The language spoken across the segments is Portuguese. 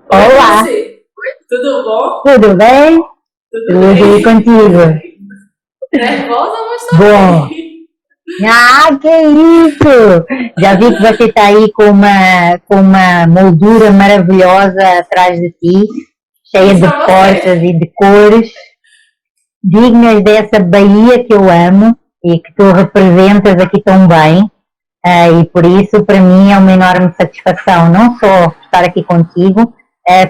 Oi, Olá, Dulce. Tudo bom? tudo bem? Tudo Tudo e bem? contigo? Nervosa, mas tô Bom, bem. que isso! Já vi que você está aí com uma moldura maravilhosa atrás de ti, cheia Fiz de pra portas você. e de cores, dignas dessa Bahia que eu amo e que tu representas aqui tão bem. E por isso, para mim, é uma enorme satisfação não só estar aqui contigo,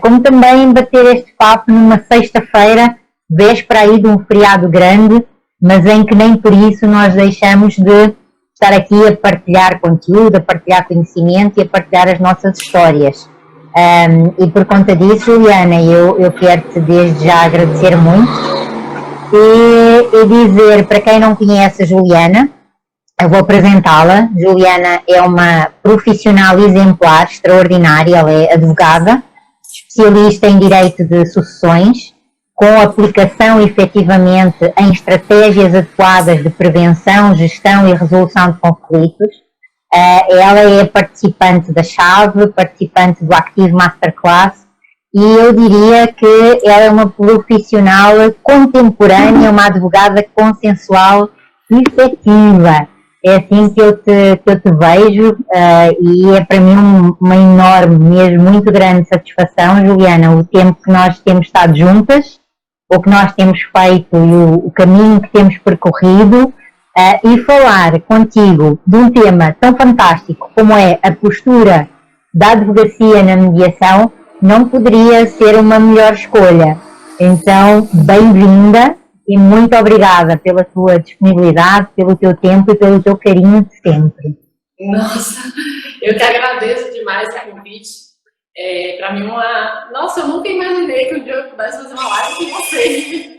como também bater este papo numa sexta-feira, véspera aí de um feriado grande, mas em que nem por isso nós deixamos de estar aqui a partilhar conteúdo, a partilhar conhecimento e a partilhar as nossas histórias. E por conta disso, Juliana, eu quero-te desde já agradecer muito e dizer para quem não conhece a Juliana, eu vou apresentá-la. Juliana é uma profissional exemplar, extraordinária. Ela é advogada, especialista em direito de sucessões, com aplicação efetivamente em estratégias adequadas de prevenção, gestão e resolução de conflitos. Ela é participante da Chave, participante do Active Masterclass, e eu diria que ela é uma profissional contemporânea, uma advogada consensual efetiva. É assim que eu te vejo, e é para mim uma enorme, mesmo muito grande satisfação, Juliana, o tempo que nós temos estado juntas, o que nós temos feito e o caminho que temos percorrido, e falar contigo de um tema tão fantástico como é a postura da advocacia na mediação, não poderia ser uma melhor escolha. Então, bem-vinda e muito obrigada pela tua disponibilidade, pelo teu tempo e pelo teu carinho de sempre. Nossa, eu que agradeço demais o convite. Para mim, Nossa, eu nunca imaginei que um dia eu pudesse fazer uma live com você.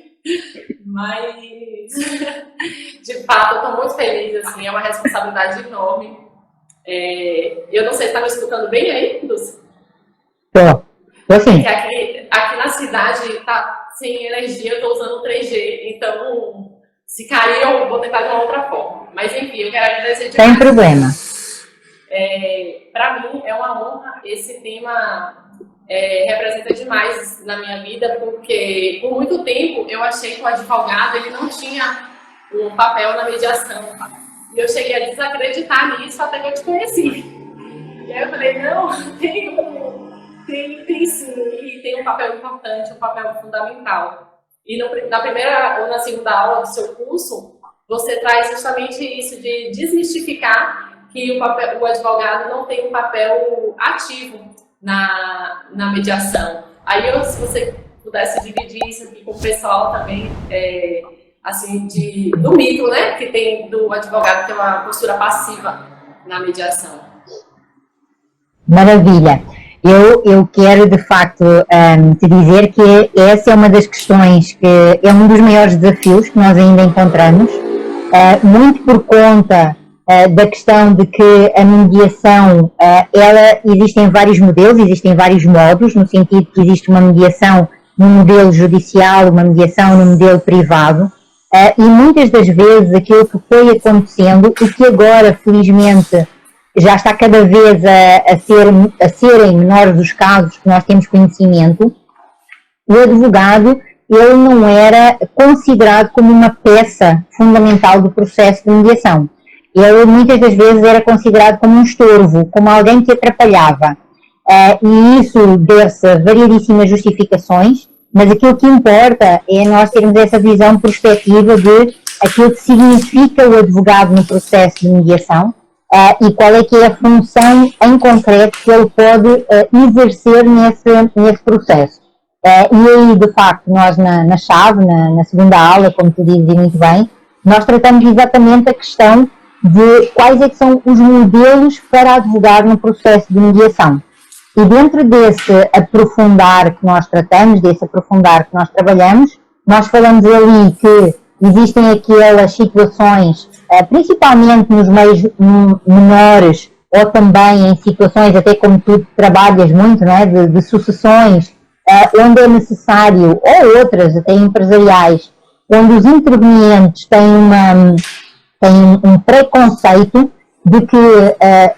Mas, de fato, eu estou muito feliz, assim, é uma responsabilidade enorme. Eu não sei se está me escutando bem aí, Dulce? Tô É sim, que aqui na cidade tá sem energia, eu tô usando 3G, então se cair eu vou tentar de uma outra forma. Mas enfim, eu quero agradecer sem demais. problema. Para mim é uma honra, esse tema representa demais na minha vida, porque por muito tempo eu achei que o advogado ele não tinha um papel na mediação. E eu cheguei a desacreditar nisso até que eu te conheci. E aí eu falei, não, tem sim, e tem um papel importante, um papel fundamental. E na primeira ou na segunda aula do seu curso, você traz justamente isso de desmistificar que o advogado não tem um papel ativo na mediação. Aí, se você pudesse dividir isso aqui com o pessoal também, assim, do mito, né, que tem do advogado ter uma postura passiva na mediação. Maravilha. Eu quero, de facto, te dizer que essa é uma das questões que é um dos maiores desafios que nós ainda encontramos, muito por conta da questão de que a mediação, existem vários modelos, existem vários modos, no sentido que existe uma mediação no modelo judicial, uma mediação no modelo privado, e muitas das vezes aquilo que foi acontecendo, e que agora, felizmente, já está cada vez a serem menores os casos que nós temos conhecimento, o advogado ele não era considerado como uma peça fundamental do processo de mediação. Ele muitas das vezes era considerado como um estorvo, como alguém que atrapalhava. E isso deve-se a variedíssimas justificações, mas aquilo que importa é nós termos essa visão perspectiva de aquilo que significa o advogado no processo de mediação, e qual é que é a função em concreto que ele pode exercer nesse processo. E aí, de facto, nós na Chave, na segunda aula, como tu dizes muito bem, nós tratamos exatamente a questão de quais é que são os modelos para advogar no processo de mediação. E dentro desse aprofundar que nós tratamos, desse aprofundar que nós trabalhamos, nós falamos ali que existem aquelas situações, principalmente nos meios menores, ou também em situações, até como tu trabalhas muito, não é, de sucessões, onde é necessário, ou outras, até empresariais, onde os intervenientes têm um preconceito de que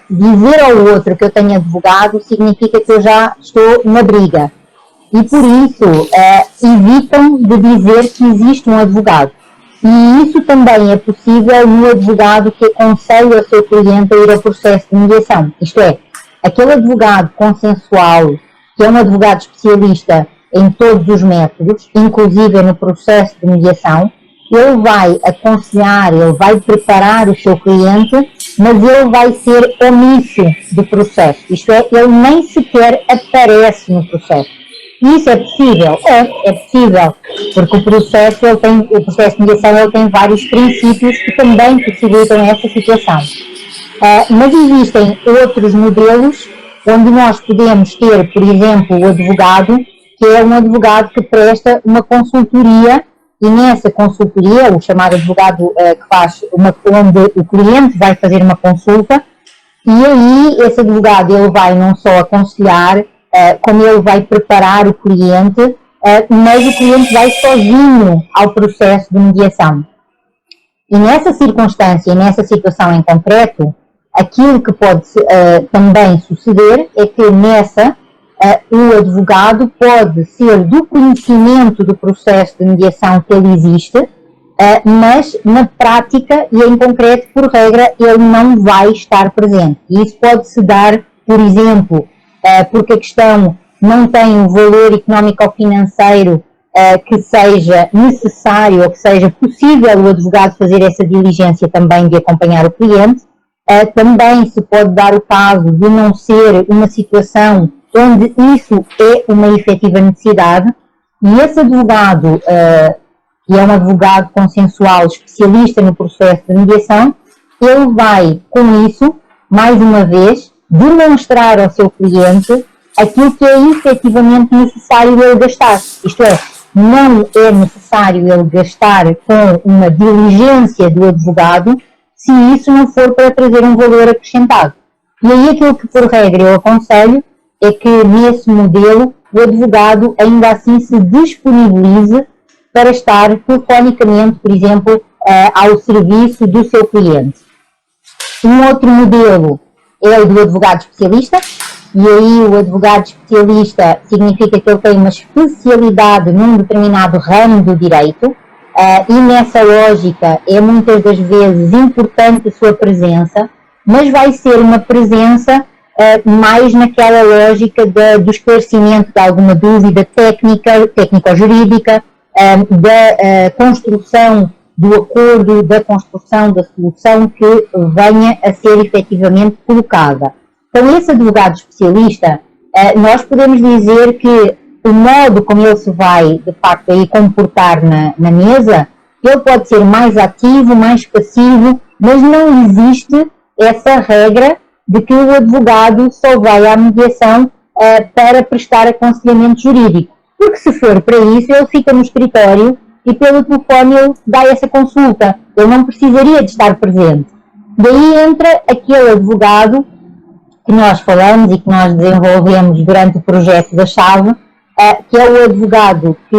dizer ao outro que eu tenho advogado significa que eu já estou na briga. E por isso evitam de dizer que existe um advogado. E isso também é possível no advogado que aconselha o seu cliente a ir ao processo de mediação. Isto é, aquele advogado consensual, que é um advogado especialista em todos os métodos, inclusive no processo de mediação, ele vai aconselhar, ele vai preparar o seu cliente, mas ele vai ser omisso do processo. Isto é, ele nem sequer aparece no processo. Isso é possível? É possível, porque o processo de mediação ele tem vários princípios que também possibilitam essa situação. Mas existem outros modelos onde nós podemos ter, por exemplo, o advogado, que é um advogado que presta uma consultoria, e nessa consultoria, o chamado advogado que faz onde o cliente vai fazer uma consulta, e aí esse advogado ele vai não só aconselhar, como ele vai preparar o cliente, mas o cliente vai sozinho ao processo de mediação. E nessa circunstância, nessa situação em concreto, aquilo que pode também suceder é que o advogado pode ser do conhecimento do processo de mediação que ele existe, mas na prática e em concreto, por regra, ele não vai estar presente. E isso pode-se dar, por exemplo, porque a questão não tem um valor económico ou financeiro que seja necessário ou que seja possível o advogado fazer essa diligência também de acompanhar o cliente. Também se pode dar o caso de não ser uma situação onde isso é uma efetiva necessidade, e esse advogado, que é um advogado consensual especialista no processo de mediação, ele vai, com isso, mais uma vez, demonstrar ao seu cliente aquilo que é efetivamente necessário ele gastar. Isto é, não é necessário ele gastar com uma diligência do advogado se isso não for para trazer um valor acrescentado. E aí aquilo que por regra eu aconselho é que nesse modelo o advogado ainda assim se disponibilize para estar telefonicamente, por exemplo, ao serviço do seu cliente. Um outro modelo é o do advogado especialista, e aí o advogado especialista significa que ele tem uma especialidade num determinado ramo do direito, e nessa lógica é muitas das vezes importante a sua presença, mas vai ser uma presença mais naquela lógica do esclarecimento de alguma dúvida técnico-jurídica, da construção do acordo, da construção da solução que venha a ser efetivamente colocada. Então, esse advogado especialista, nós podemos dizer que o modo como ele se vai, de facto, aí comportar na mesa, ele pode ser mais ativo, mais passivo, mas não existe essa regra de que o advogado só vai à mediação para prestar aconselhamento jurídico. Porque se for para isso, ele fica no escritório e pelo telefone ele dá essa consulta. Ele não precisaria de estar presente. Daí entra aquele advogado que nós falamos e que nós desenvolvemos durante o projeto da Chave, que é o advogado que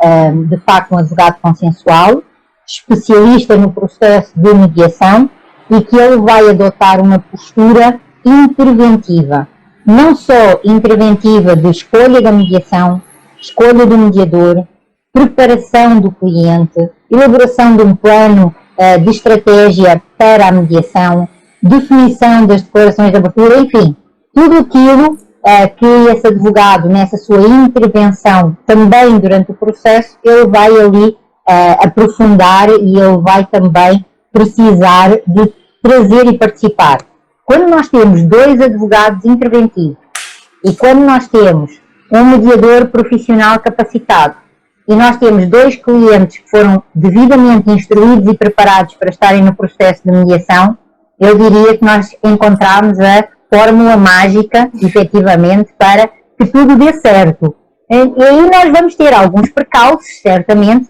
é, de facto, um advogado consensual, especialista no processo de mediação, e que ele vai adotar uma postura interventiva. Não só interventiva de escolha da mediação, escolha do mediador, preparação do cliente, elaboração de um plano de estratégia para a mediação, definição das declarações de abertura, enfim, tudo aquilo que esse advogado, nessa sua intervenção, também durante o processo, ele vai ali aprofundar e ele vai também precisar de trazer e participar. Quando nós temos dois advogados interventivos e quando nós temos um mediador profissional capacitado e nós temos dois clientes que foram devidamente instruídos e preparados para estarem no processo de mediação, eu diria que nós encontramos a fórmula mágica, efetivamente, para que tudo dê certo. E aí nós vamos ter alguns percalços, certamente,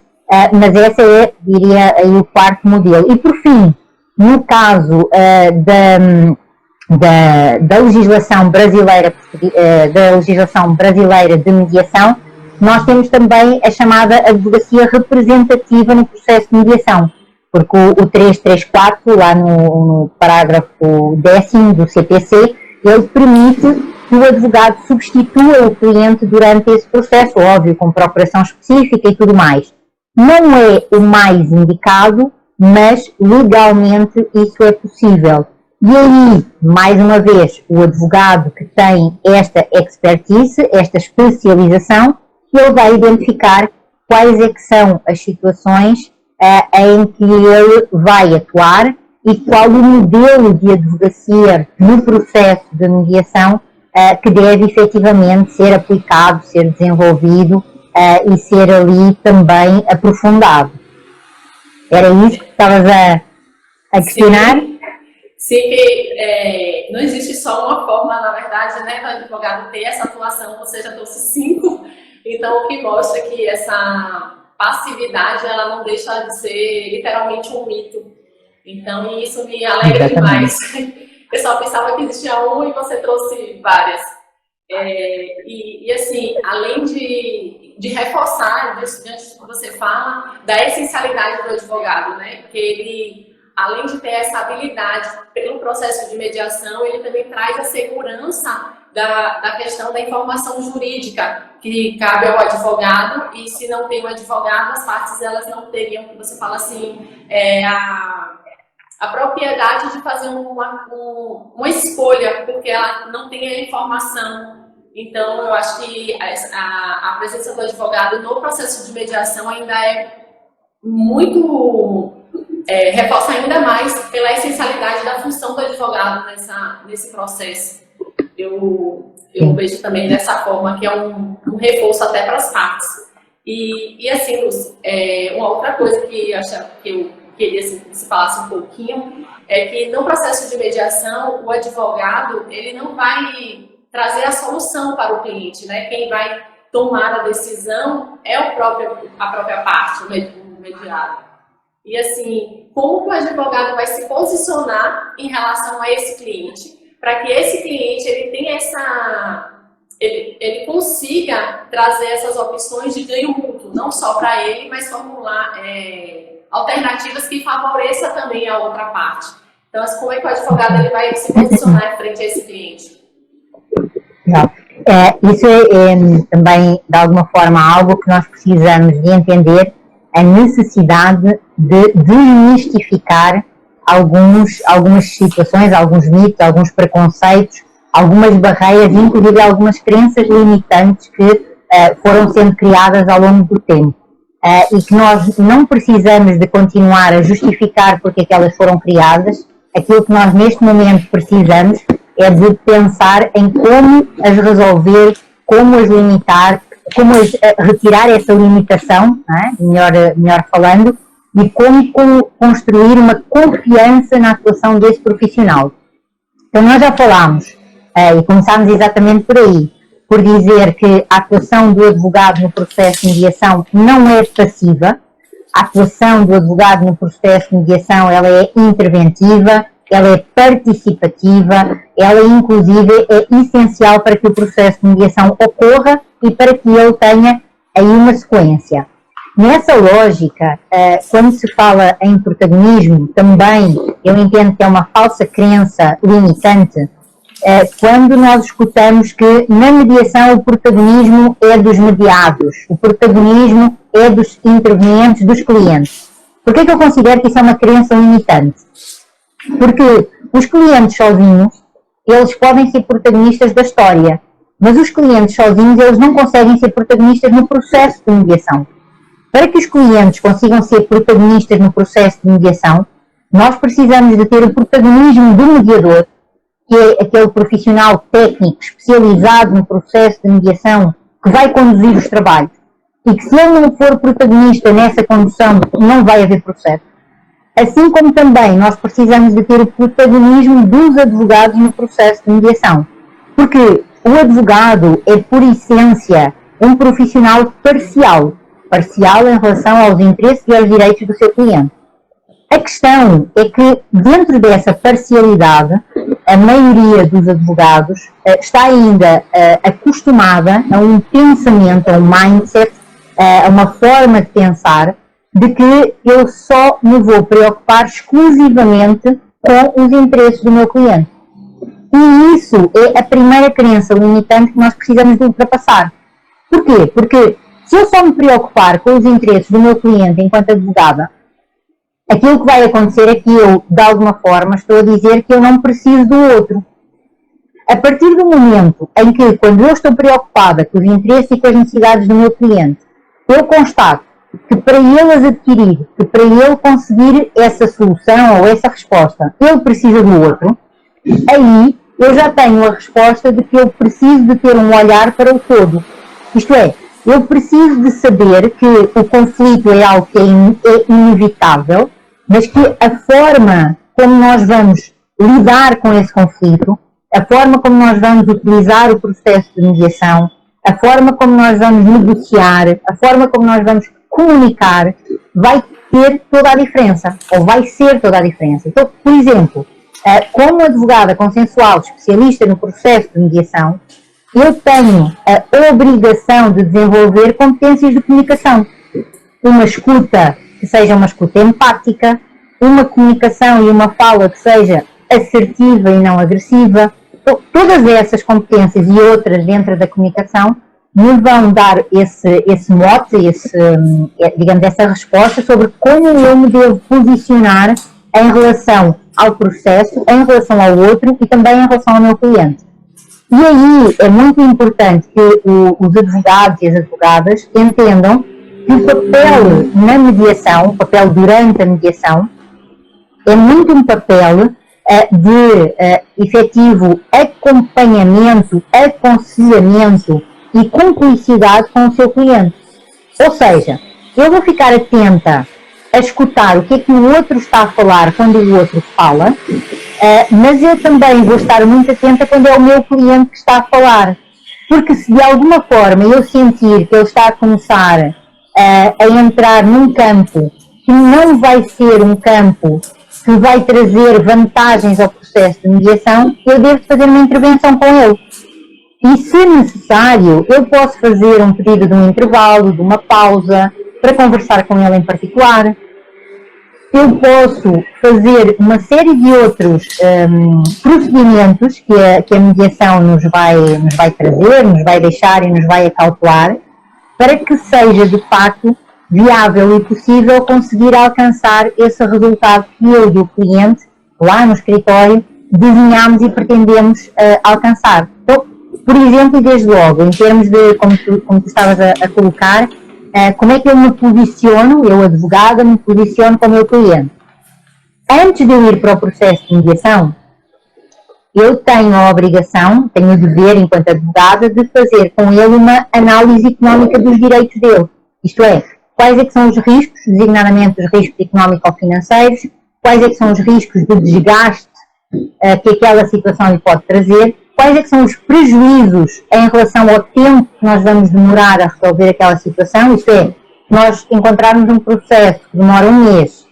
mas essa é, diria, aí o quarto modelo. E por fim, no caso da legislação brasileira de mediação, nós temos também a chamada advocacia representativa no processo de mediação. porque o 334, lá no parágrafo 10º do CPC, ele permite que o advogado substitua o cliente durante esse processo, óbvio, com procuração específica e tudo mais. Não é o mais indicado, mas legalmente isso é possível. E aí, mais uma vez, o advogado que tem esta expertise, esta especialização, ele vai identificar quais é que são as situações em que ele vai atuar e qual o modelo de advocacia no processo de mediação que deve efetivamente ser aplicado, ser desenvolvido e ser ali também aprofundado. Era isso que estavas a questionar? Sim, que não existe só uma forma, na verdade, né, do advogado ter essa atuação, você já trouxe 5, então o que mostra que essa passividade, ela não deixa de ser literalmente um mito. Então, isso me alegra demais. Eu só pensava que existia um e você trouxe várias. E assim, além de reforçar, diante do que você fala, da essencialidade do advogado, né? Porque ele, além de ter essa habilidade pelo processo de mediação, ele também traz a segurança da questão da informação jurídica que cabe ao advogado, e se não tem um advogado, as partes elas não teriam, que você fala assim, a propriedade de fazer uma escolha, porque ela não tem a informação. Então, eu acho que a presença do advogado no processo de mediação ainda é muito... reforça ainda mais pela essencialidade da função do advogado nesse processo. Eu vejo também dessa forma, que é um reforço até para as partes. E assim, Luz, uma outra coisa que eu queria assim, que se falasse um pouquinho, é que no processo de mediação, o advogado, ele não vai trazer a solução para o cliente, né? Quem vai tomar a decisão é a própria parte, o mediado. E assim, como que o advogado vai se posicionar em relação a esse cliente, para que esse cliente ele tenha ele consiga trazer essas opções de ganho mútuo, não só para ele, mas formular alternativas que favoreçam também a outra parte. Então, como é que o advogado ele vai se posicionar frente a esse cliente? Isso é também, de alguma forma, algo que nós precisamos de entender, a necessidade de desmistificar algumas situações, alguns mitos, alguns preconceitos, algumas barreiras, inclusive algumas crenças limitantes que foram sendo criadas ao longo do tempo. E que nós não precisamos de continuar a justificar porque é que elas foram criadas. Aquilo que nós neste momento precisamos é de pensar em como as resolver, como as limitar, como as retirar essa limitação, melhor falando, e como construir uma confiança na atuação desse profissional. Então nós já falámos, e começámos exatamente por aí, por dizer que a atuação do advogado no processo de mediação não é passiva. A atuação do advogado no processo de mediação ela é interventiva, ela é participativa, ela inclusive é essencial para que o processo de mediação ocorra e para que ele tenha aí uma sequência. Nessa lógica, quando se fala em protagonismo, também eu entendo que é uma falsa crença limitante, quando nós escutamos que na mediação o protagonismo é dos mediados, o protagonismo é dos intervenientes, dos clientes. Por que eu considero que isso é uma crença limitante? Porque os clientes sozinhos, eles podem ser protagonistas da história, mas os clientes sozinhos, eles não conseguem ser protagonistas no processo de mediação. Para que os clientes consigam ser protagonistas no processo de mediação, nós precisamos de ter o protagonismo do mediador, que é aquele profissional técnico especializado no processo de mediação que vai conduzir os trabalhos. E que se ele não for protagonista nessa condução, não vai haver processo. Assim como também nós precisamos de ter o protagonismo dos advogados no processo de mediação. Porque o advogado é, por essência, um profissional parcial em relação aos interesses e aos direitos do seu cliente. A questão é que, dentro dessa parcialidade, a maioria dos advogados está ainda acostumada a um pensamento, a um mindset, a uma forma de pensar de que eu só me vou preocupar exclusivamente com os interesses do meu cliente. E isso é a primeira crença limitante que nós precisamos de ultrapassar. Porquê? Porque se eu só me preocupar com os interesses do meu cliente enquanto advogada, aquilo que vai acontecer é que eu, de alguma forma, estou a dizer que eu não preciso do outro. A partir do momento em que, quando eu estou preocupada com os interesses e com as necessidades do meu cliente, eu constato que para ele as adquirir, que para ele conseguir essa solução ou essa resposta, ele precisa do outro, aí eu já tenho a resposta de que eu preciso de ter um olhar para o todo. Isto é, eu preciso de saber que o conflito é algo que é inevitável, mas que a forma como nós vamos lidar com esse conflito, a forma como nós vamos utilizar o processo de mediação, a forma como nós vamos negociar, a forma como nós vamos comunicar, vai ter toda a diferença, ou vai ser toda a diferença. Então, por exemplo, como advogada consensual especialista no processo de mediação, eu tenho a obrigação de desenvolver competências de comunicação. Uma escuta que seja uma escuta empática, uma comunicação e uma fala que seja assertiva e não agressiva. Todas essas competências e outras dentro da comunicação me vão dar esse mote, digamos, essa resposta sobre como eu me devo posicionar em relação ao processo, em relação ao outro e também em relação ao meu cliente. E aí é muito importante que os advogados e as advogadas entendam que o papel na mediação, o papel durante a mediação, é muito um papel de efetivo acompanhamento, aconselhamento e cumplicidade com o seu cliente. Ou seja, eu vou ficar atenta a escutar o que é que o outro está a falar quando o outro fala, mas eu também vou estar muito atenta quando é o meu cliente que está a falar. Porque se de alguma forma eu sentir que ele está a começar a entrar num campo que não vai ser um campo que vai trazer vantagens ao processo de mediação, eu devo fazer uma intervenção com ele. E, se necessário, eu posso fazer um pedido de um intervalo, de uma pausa, para conversar com ele em particular. Eu posso fazer uma série de outros procedimentos que a mediação nos vai trazer, nos vai deixar e nos vai acautelar, para que seja, de facto, viável e possível conseguir alcançar esse resultado que eu e o cliente, lá no escritório, desenhamos e pretendemos alcançar. Então, por exemplo, e desde logo, em termos de, como tu estavas a colocar, como é que eu me posiciono, eu advogada, me posiciono com o meu cliente? Antes de eu ir para o processo de mediação, eu tenho a obrigação, tenho o dever, enquanto advogada, de fazer com ele uma análise económica dos direitos dele. Isto é, quais é que são os riscos, designadamente os riscos económico-financeiros, quais é que são os riscos de desgaste que aquela situação lhe pode trazer, quais é que são os prejuízos em relação ao tempo que nós vamos demorar a resolver aquela situação, isto é, nós encontrarmos um processo que demora 1 mês,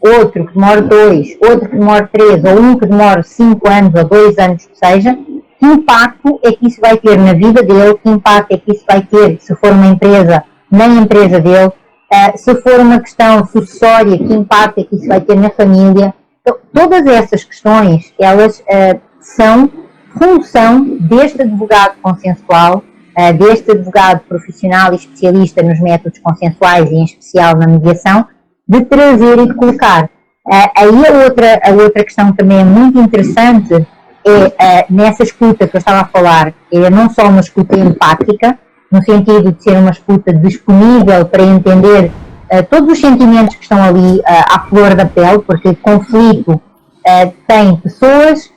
outro que demora 2, outro que demora 3, ou um que demora 5 anos ou 2 anos que seja, que impacto é que isso vai ter na vida dele, que impacto é que isso vai ter, se for uma empresa, na empresa dele, se for uma questão sucessória, que impacto é que isso vai ter na família. Então, todas essas questões, elas são função deste advogado consensual, deste advogado profissional e especialista nos métodos consensuais e em especial na mediação, de trazer e de colocar. Aí a outra questão também é muito interessante, nessa escuta que eu estava a falar, é não só uma escuta empática, no sentido de ser uma escuta disponível para entender todos os sentimentos que estão ali à flor da pele, porque conflito tem pessoas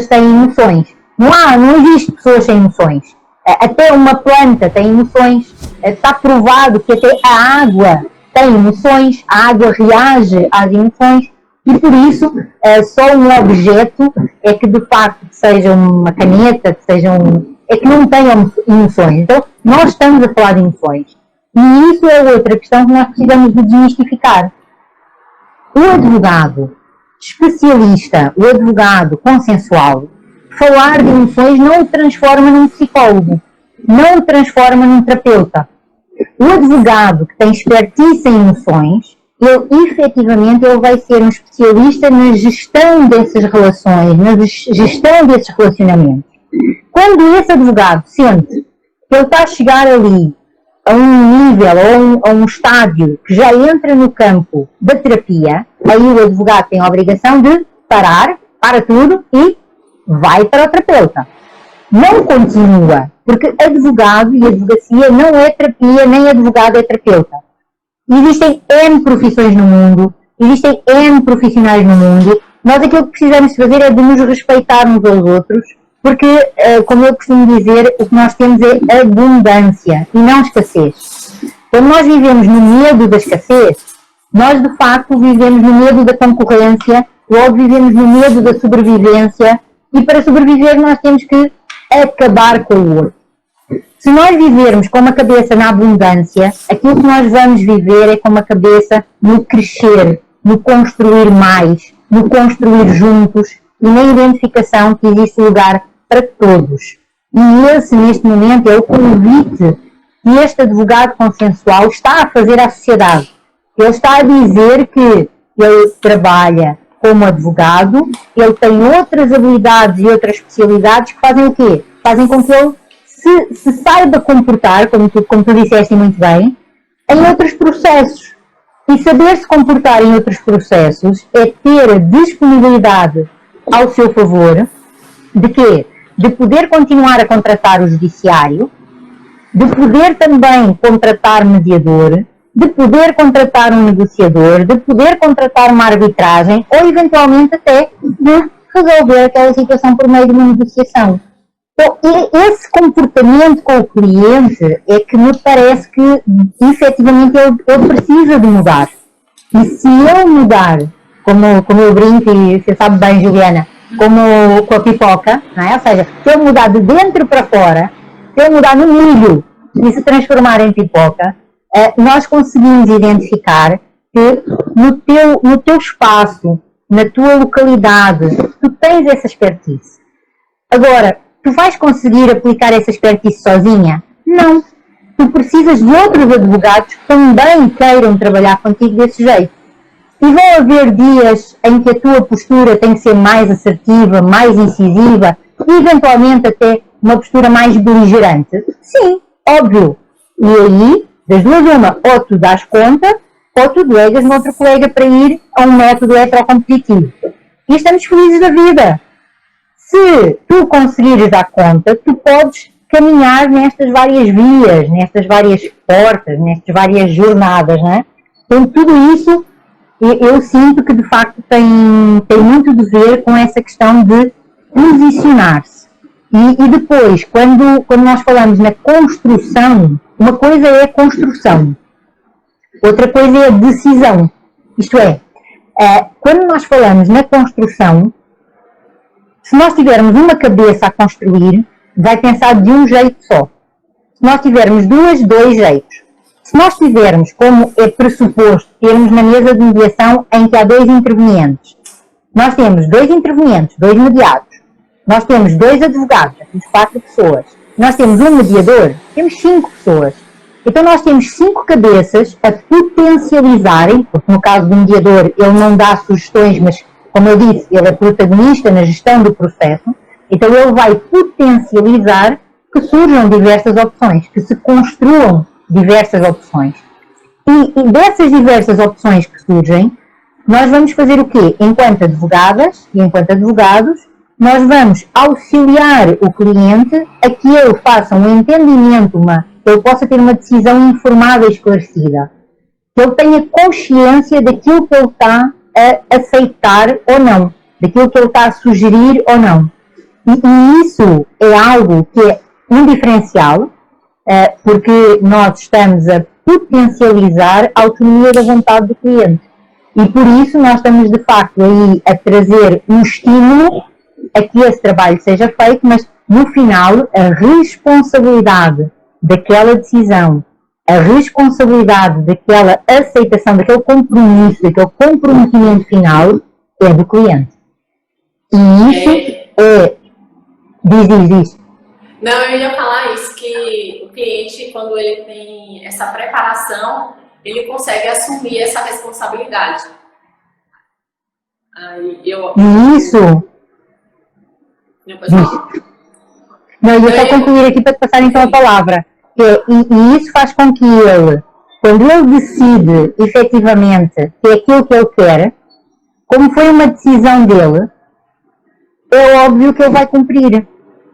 têm emoções. Não existe pessoas sem emoções. Até uma planta tem emoções. Está provado que até a água tem emoções, a água reage às emoções e por isso só um objeto é que de facto seja uma caneta, que seja é que não tem emoções. Então, nós estamos a falar de emoções. E isso é outra questão que nós precisamos de desmistificar. O advogado especialista, o advogado consensual, falar de emoções não o transforma num psicólogo, não o transforma num terapeuta. O advogado que tem expertise em emoções Efetivamente, vai ser um especialista na gestão dessas relações, na gestão desses relacionamentos. Quando esse advogado sente que ele está a chegar ali a um nível ou a um estádio que já entra no campo da terapia, aí o advogado tem a obrigação de para tudo e vai para o terapeuta. Não continua, porque advogado e advocacia não é terapia, nem advogado é terapeuta. Existem N profissões no mundo, existem N profissionais no mundo. Nós aquilo que precisamos fazer é de nos respeitar uns aos outros, porque, como eu costumo dizer, o que nós temos é abundância e não escassez. Quando nós vivemos no medo da escassez, nós de facto vivemos no medo da concorrência, logo vivemos no medo da sobrevivência, e para sobreviver nós temos que acabar com o outro. Se nós vivermos com uma cabeça na abundância, aquilo que nós vamos viver é com uma cabeça no crescer, no construir mais, no construir juntos e na identificação que existe lugar para todos. E esse, neste momento, é o convite que este advogado consensual está a fazer à sociedade. Ele está a dizer que ele trabalha como advogado, ele tem outras habilidades e outras especialidades que fazem o quê? Fazem com que ele se saiba comportar, como tu disseste muito bem, em outros processos. E saber se comportar em outros processos é ter a disponibilidade ao seu favor de quê? De poder continuar a contratar o judiciário, de poder também contratar mediador, de poder contratar um negociador, de poder contratar uma arbitragem ou eventualmente até de resolver aquela situação por meio de uma negociação. Então, esse comportamento com o cliente é que me parece que efetivamente ele precisa de mudar. E se ele mudar, como eu brinco, e você sabe bem, Juliana, como com a pipoca, não é? Ou seja, se ele mudar de dentro para fora, se ele mudar no milho e se transformar em pipoca, nós conseguimos identificar que no teu espaço, na tua localidade, tu tens essa expertise. Agora, tu vais conseguir aplicar essa expertise sozinha? Não. Tu precisas de outros advogados que também queiram trabalhar contigo desse jeito. E vão haver dias em que a tua postura tem que ser mais assertiva, mais incisiva e eventualmente até uma postura mais beligerante. Sim, óbvio. E aí, das duas uma, ou tu dás conta, ou tu delegas no outro colega para ir a um método heterocompetitivo. E estamos felizes da vida. Se tu conseguires dar conta, tu podes caminhar nestas várias vias, nestas várias portas, nestas várias jornadas, não é? Então, tudo isso, eu sinto que, de facto, tem muito de ver com essa questão de posicionar-se. E depois, quando nós falamos na construção, uma coisa é a construção, outra coisa é a decisão. Isto é, quando nós falamos na construção, se nós tivermos uma cabeça a construir, vai pensar de um jeito só. Se nós tivermos dois jeitos. Se nós tivermos, como é pressuposto, termos na mesa de mediação em que há dois intervenientes. Nós temos dois intervenientes, dois mediados. Nós temos dois advogados, temos 4 pessoas. Nós temos um mediador, temos 5 pessoas. Então nós temos 5 cabeças a potencializarem, porque no caso do mediador ele não dá sugestões, mas como eu disse, ele é protagonista na gestão do processo, então ele vai potencializar que surjam diversas opções, que se construam diversas opções. E dessas diversas opções que surgem, nós vamos fazer o quê? Enquanto advogadas e enquanto advogados, nós vamos auxiliar o cliente a que ele faça um entendimento, que ele possa ter uma decisão informada e esclarecida, que ele tenha consciência daquilo que ele está a aceitar ou não, daquilo que ele está a sugerir ou não. E isso é algo que é um diferencial, porque nós estamos a potencializar a autonomia da vontade do cliente. E por isso nós estamos de facto aí a trazer um estímulo a que esse trabalho seja feito, mas no final a responsabilidade daquela decisão, a responsabilidade daquela aceitação, daquele compromisso, daquele comprometimento final é do cliente. E isso Diz. Não, eu ia falar isso, que o cliente, quando ele tem essa preparação, ele consegue assumir essa responsabilidade. Aí E isso... Não, eu ia só concluir aqui para te passar então a palavra. E isso faz com que ele, quando ele decide efetivamente que é aquilo que ele quer, como foi uma decisão dele, é óbvio que ele vai cumprir.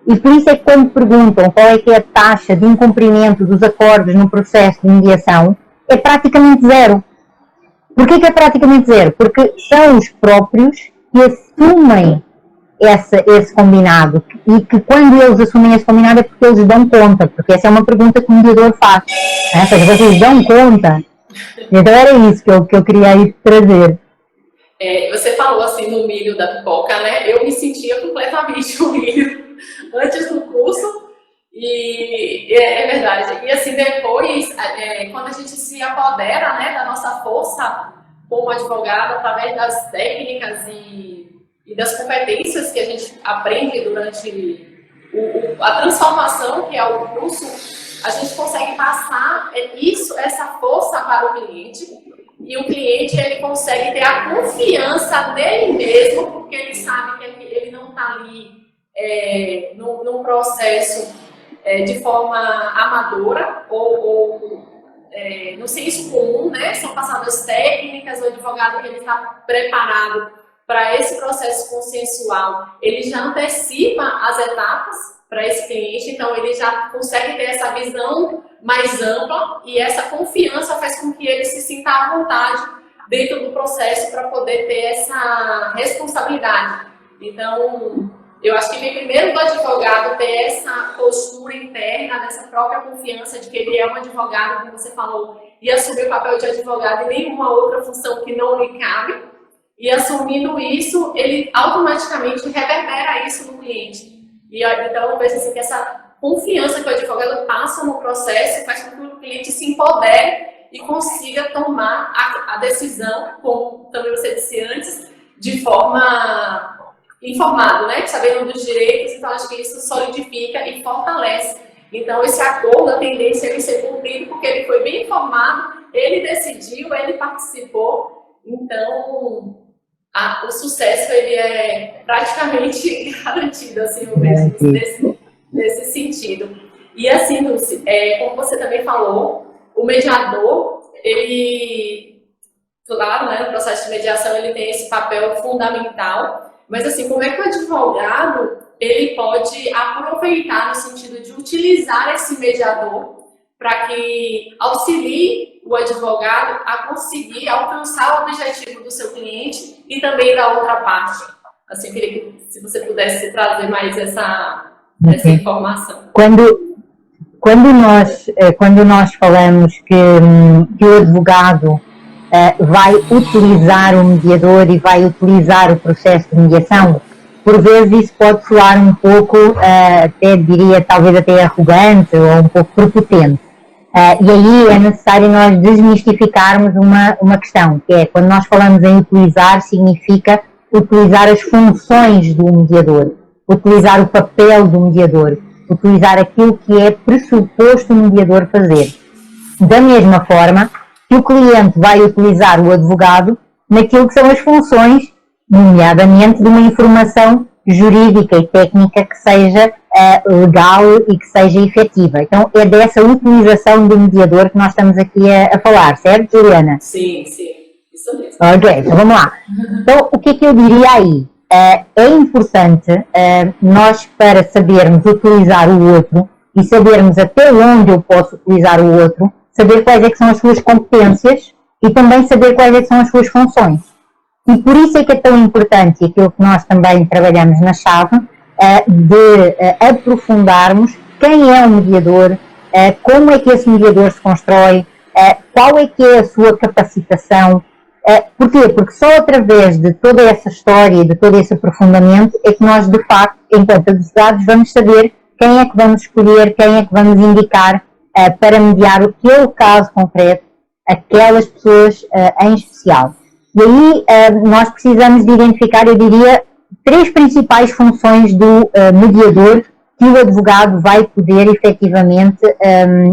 E por isso é que quando perguntam qual é que é a taxa de incumprimento dos acordos no processo de mediação, é praticamente zero. Porquê que é praticamente zero? Porque são os próprios que assumem esse combinado, e que quando eles assumem esse combinado é porque eles dão conta, porque essa é uma pergunta que o mediador faz. Ou seja, vocês dão conta? Então era isso que eu queria aí trazer. Você falou assim no milho da pipoca, né? Eu me sentia completamente o milho antes do curso, e é verdade. E assim, depois, quando a gente se apodera, né, da nossa força como advogado, através das técnicas e das competências que a gente aprende durante a transformação que é o curso, a gente consegue passar essa força para o cliente, e o cliente ele consegue ter a confiança nele mesmo, porque ele sabe que ele não está ali num processo de forma amadora ou no senso comum, né? São passadas técnicas, o advogado que ele está preparado para esse processo consensual, ele já antecipa as etapas para esse cliente, então ele já consegue ter essa visão mais ampla, e essa confiança faz com que ele se sinta à vontade dentro do processo para poder ter essa responsabilidade. Então, eu acho que vem primeiro do advogado ter essa postura interna, dessa própria confiança de que ele é um advogado, como você falou, e assumir o papel de advogado e nenhuma outra função que não lhe cabe. E assumindo isso, ele automaticamente reverbera isso no cliente. E então eu vejo assim, que essa confiança que o advogado passa no processo faz com que o cliente se empodere e consiga tomar a decisão, como também você disse antes, de forma informada, né? Sabendo dos direitos. Então acho que isso solidifica e fortalece. Então esse acordo, a tendência é ele ser cumprido porque ele foi bem informado, ele decidiu, ele participou. Então o sucesso ele é praticamente garantido, assim, eu vejo nesse sentido. E assim, Dulce, como você também falou, o mediador, ele, claro, né, no processo de mediação ele tem esse papel fundamental, mas assim, como é que o advogado ele pode aproveitar no sentido de utilizar esse mediador para que auxilie o advogado a conseguir alcançar o objetivo do seu cliente e também da outra parte? Assim, queria que se você pudesse trazer mais essa informação. Quando nós falamos que o advogado vai utilizar o mediador e vai utilizar o processo de mediação, por vezes isso pode soar um pouco, até diria, talvez até arrogante ou um pouco prepotente. E aí é necessário nós desmistificarmos uma questão, que é, quando nós falamos em utilizar, significa utilizar as funções do mediador, utilizar o papel do mediador, utilizar aquilo que é pressuposto o mediador fazer. Da mesma forma que o cliente vai utilizar o advogado naquilo que são as funções, nomeadamente de uma informação jurídica e técnica que seja legal e que seja efetiva. Então é dessa utilização do mediador que nós estamos aqui a falar, certo, Juliana? Sim, isso mesmo. Ok, então vamos lá. Então o que é que eu diria aí? É importante nós, para sabermos utilizar o outro e sabermos até onde eu posso utilizar o outro, saber quais é que são as suas competências e também saber quais é que são as suas funções. E por isso é que é tão importante aquilo que nós também trabalhamos na chave, de aprofundarmos quem é o mediador, como é que esse mediador se constrói, qual é que é a sua capacitação. Porquê? Porque só através de toda essa história, de todo esse aprofundamento, é que nós, de facto, enquanto advogados, vamos saber quem é que vamos escolher, quem é que vamos indicar para mediar aquele caso concreto, aquelas pessoas em especial. E aí nós precisamos de identificar, eu diria, 3 principais funções do mediador que o advogado vai poder efetivamente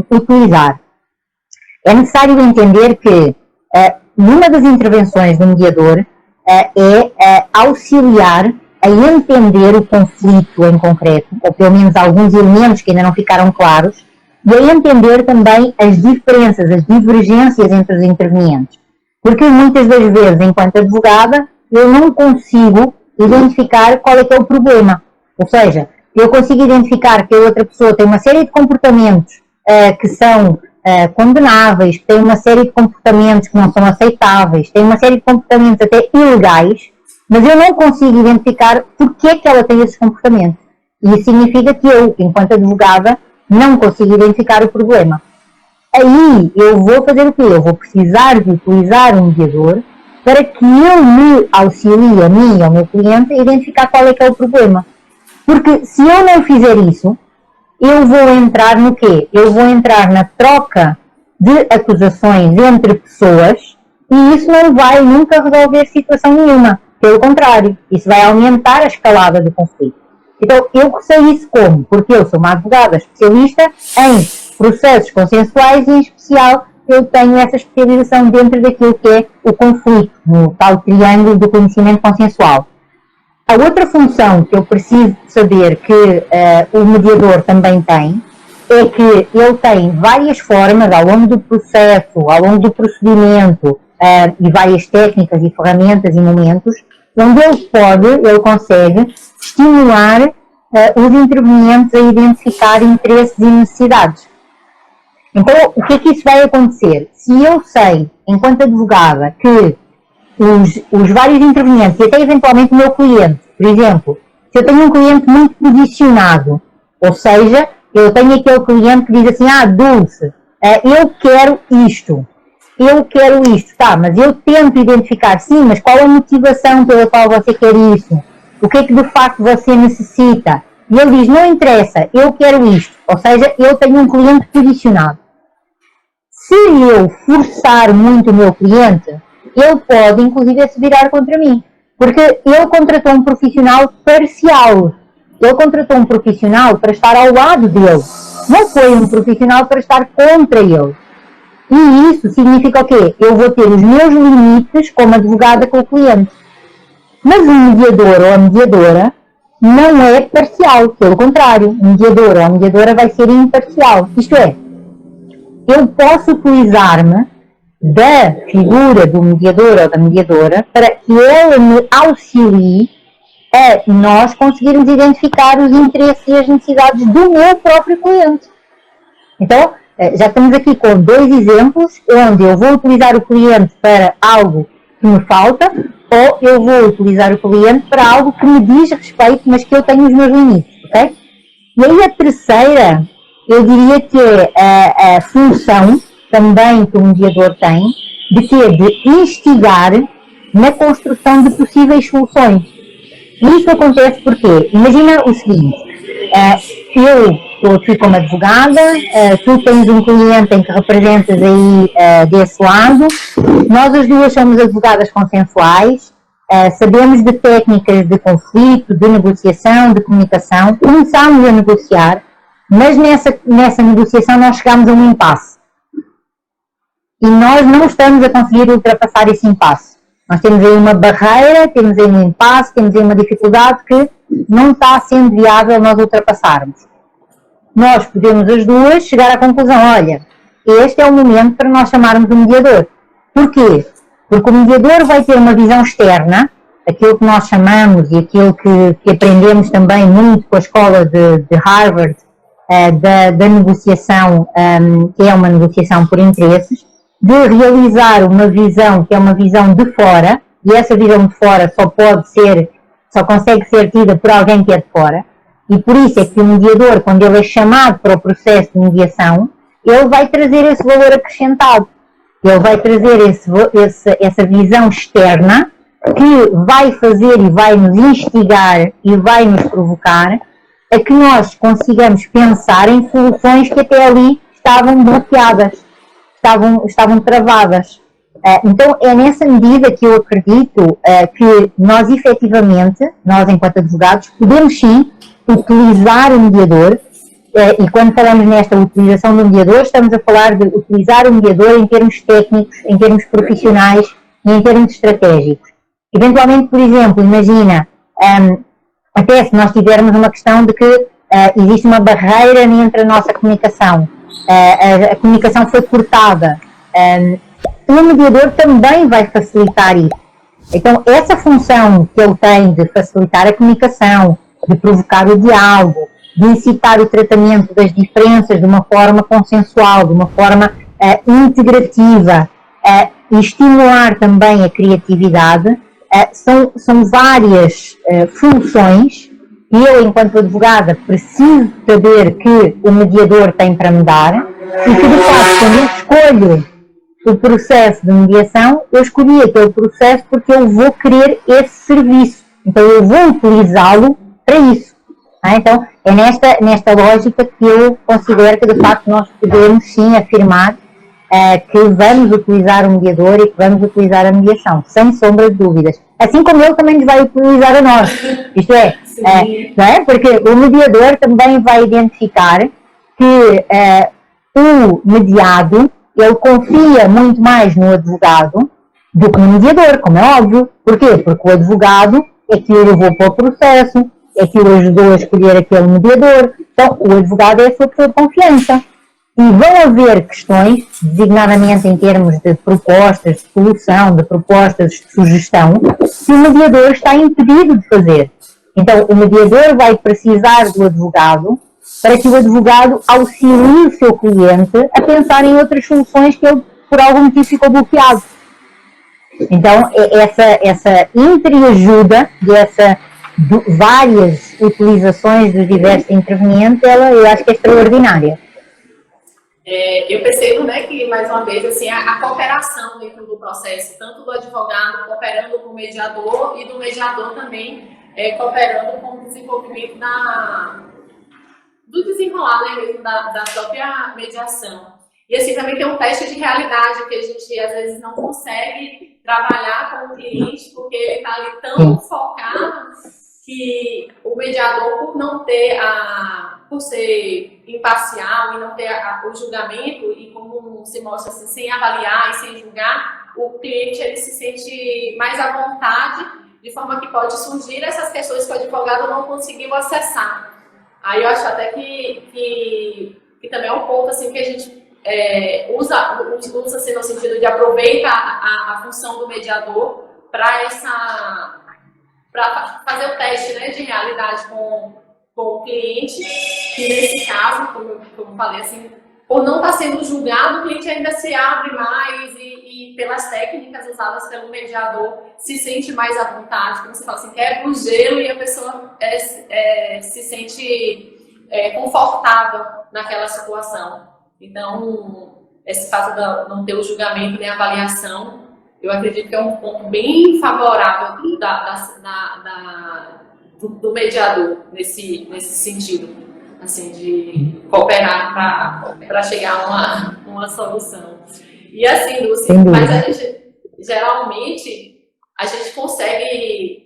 utilizar. É necessário entender que numa das intervenções do mediador auxiliar a entender o conflito em concreto, ou pelo menos alguns elementos que ainda não ficaram claros, e a entender também as diferenças, as divergências entre os intervenientes. Porque muitas das vezes, enquanto advogada, eu não consigo identificar qual é que é o problema. Ou seja, eu consigo identificar que a outra pessoa tem uma série de comportamentos que são condenáveis, que tem uma série de comportamentos que não são aceitáveis, tem uma série de comportamentos até ilegais, mas eu não consigo identificar porque é que ela tem esses comportamentos. E isso significa que eu, enquanto advogada, não consigo identificar o problema. Aí eu vou fazer o quê? Eu vou precisar de utilizar um mediador para que ele me auxilie a mim e ao meu cliente a identificar qual é que é o problema. Porque se eu não fizer isso, eu vou entrar no quê? Eu vou entrar na troca de acusações entre pessoas e isso não vai nunca resolver situação nenhuma. Pelo contrário, isso vai aumentar a escalada do conflito. Então, eu sei isso como? Porque eu sou uma advogada especialista em processos consensuais e, em especial, eu tenho essa especialização dentro daquilo que é o conflito, no tal triângulo do conhecimento consensual. A outra função que eu preciso saber que o mediador também tem é que ele tem várias formas ao longo do processo, ao longo do procedimento e várias técnicas e ferramentas e momentos onde ele consegue estimular os intervenientes a identificar interesses e necessidades. Então, o que é que isso vai acontecer? Se eu sei, enquanto advogada, que os vários intervenientes, e até eventualmente o meu cliente, por exemplo, se eu tenho um cliente muito posicionado, ou seja, eu tenho aquele cliente que diz assim, Dulce, eu quero isto, tá, mas eu tento identificar, sim, mas qual a motivação pela qual você quer isso? O que é que de facto você necessita? E ele diz, não interessa, eu quero isto, ou seja, eu tenho um cliente posicionado. Se eu forçar muito o meu cliente, ele pode, inclusive, se virar contra mim. Porque ele contratou um profissional parcial. Ele contratou um profissional para estar ao lado dele. Não foi um profissional para estar contra ele. E isso significa o quê? Eu vou ter os meus limites como advogada com o cliente. Mas o mediador ou a mediadora não é parcial. Pelo contrário, o mediador ou a mediadora vai ser imparcial. Isto é, eu posso utilizar-me da figura do mediador ou da mediadora para que ela me auxilie a nós conseguirmos identificar os interesses e as necessidades do meu próprio cliente. Então, já estamos aqui com 2 exemplos onde eu vou utilizar o cliente para algo que me falta ou eu vou utilizar o cliente para algo que me diz respeito, mas que eu tenho os meus limites, ok? E aí a terceira, eu diria que é a função também que o mediador tem, de instigar na construção de possíveis soluções. E isso acontece porque, imagina o seguinte, eu estou aqui como advogada, tu tens um cliente em que representas aí desse lado, nós as duas somos advogadas consensuais, sabemos de técnicas de conflito, de negociação, de comunicação, começámos a negociar, mas nessa negociação nós chegámos a um impasse. E nós não estamos a conseguir ultrapassar esse impasse. Nós temos aí uma barreira, temos aí um impasse, temos aí uma dificuldade que não está sendo viável nós ultrapassarmos. Nós podemos as duas chegar à conclusão, olha, este é o momento para nós chamarmos o mediador. Porquê? Porque o mediador vai ter uma visão externa, aquilo que nós chamamos e aquilo que aprendemos também muito com a escola de Harvard, da negociação, que é uma negociação por interesses, de realizar uma visão que é uma visão de fora, e essa visão de fora só consegue ser tida por alguém que é de fora, e por isso é que o mediador, quando ele é chamado para o processo de mediação, ele vai trazer esse valor acrescentado, ele vai trazer essa visão externa que vai fazer e vai nos instigar e vai nos provocar a que nós consigamos pensar em soluções que até ali estavam bloqueadas, estavam travadas. Então é nessa medida que eu acredito que nós efetivamente, nós enquanto advogados, podemos sim utilizar o mediador e quando falamos nesta utilização do mediador, estamos a falar de utilizar o mediador em termos técnicos, em termos profissionais e em termos estratégicos. Eventualmente, por exemplo, imagina, até se nós tivermos uma questão de que existe uma barreira entre a nossa comunicação, a comunicação foi cortada, o mediador também vai facilitar isso. Então, essa função que ele tem de facilitar a comunicação, de provocar o diálogo, de incitar o tratamento das diferenças de uma forma consensual, de uma forma integrativa, e estimular também a criatividade, são várias funções que eu, enquanto advogada, preciso saber que o mediador tem para me dar e que, de facto, quando eu escolho o processo de mediação, eu escolhi aquele processo porque eu vou querer esse serviço. Então, eu vou utilizá-lo para isso. Então, é nesta lógica que eu considero que, de facto, nós podemos, sim, afirmar que vamos utilizar o mediador e que vamos utilizar a mediação, sem sombra de dúvidas. Assim como ele também nos vai utilizar a nós. Isto não é? Porque o mediador também vai identificar que o mediado, ele confia muito mais no advogado do que no mediador, como é óbvio. Porquê? Porque o advogado é que o levou para o processo, é que o ajudou a escolher aquele mediador. Então, o advogado é a sua pessoa de confiança. E vão haver questões, designadamente em termos de propostas de solução, de propostas de sugestão, que o mediador está impedido de fazer. Então, o mediador vai precisar do advogado para que o advogado auxilie o seu cliente a pensar em outras soluções que ele, por algum motivo, ficou bloqueado. Então, essa entreajuda dessa várias utilizações dos diversos intervenientes, eu acho que é extraordinária. Eu percebo, né, que, mais uma vez, assim, a cooperação dentro do processo, tanto do advogado cooperando com o mediador e do mediador também cooperando com o desenvolvimento do desenrolar, né, mesmo da própria mediação. E assim, também tem um teste de realidade que a gente, às vezes, não consegue trabalhar com o cliente porque ele está ali tão focado que o mediador, por ser imparcial e não ter o julgamento, e como se mostra assim, sem avaliar e sem julgar, o cliente ele se sente mais à vontade, de forma que pode surgir essas questões que o advogado não conseguiu acessar. Aí eu acho até que também é um ponto assim, que a gente usa assim, no sentido de aproveitar a função do mediador para fazer o teste, né, de realidade com o cliente, que nesse caso, como eu falei, assim, por não estar sendo julgado, o cliente ainda se abre mais e pelas técnicas usadas pelo mediador, se sente mais à vontade, como você fala assim, quebra o gelo e a pessoa se sente confortável naquela situação. Então, esse fato de não ter o julgamento nem a avaliação, eu acredito que é um ponto bem favorável do mediador nesse sentido, assim, de cooperar para chegar a uma solução. E assim, Lúcia, mas a gente, geralmente, a gente consegue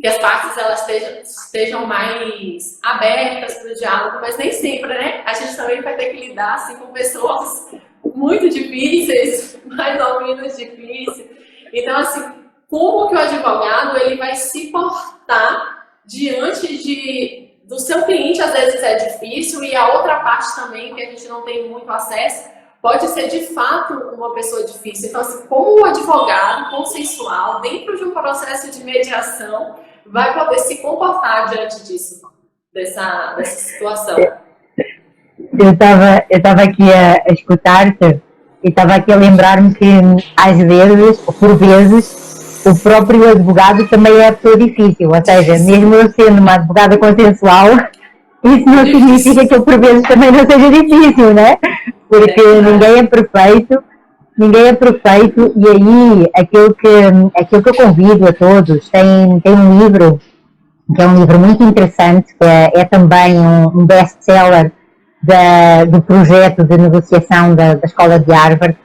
que as partes elas estejam mais abertas para o diálogo, mas nem sempre, né? A gente também vai ter que lidar assim, com pessoas muito difíceis, mais ou menos difíceis. Então, assim, como que o advogado ele vai se portar diante do seu cliente, às vezes é difícil, e a outra parte também, que a gente não tem muito acesso, pode ser de fato uma pessoa difícil. Então, assim, como o advogado consensual, dentro de um processo de mediação, vai poder se comportar diante disso, dessa situação? Eu estava aqui a escutar-te e estava aqui a lembrar-me que, às vezes, ou por vezes, o próprio advogado também é a pessoa difícil. Ou seja, mesmo eu sendo uma advogada consensual, isso não significa que eu, por vezes, também não seja difícil, né? Porque ninguém é perfeito, e aí aquilo que eu convido a todos, tem um livro, que é um livro muito interessante, que é também um best-seller do projeto de negociação da Escola de Harvard,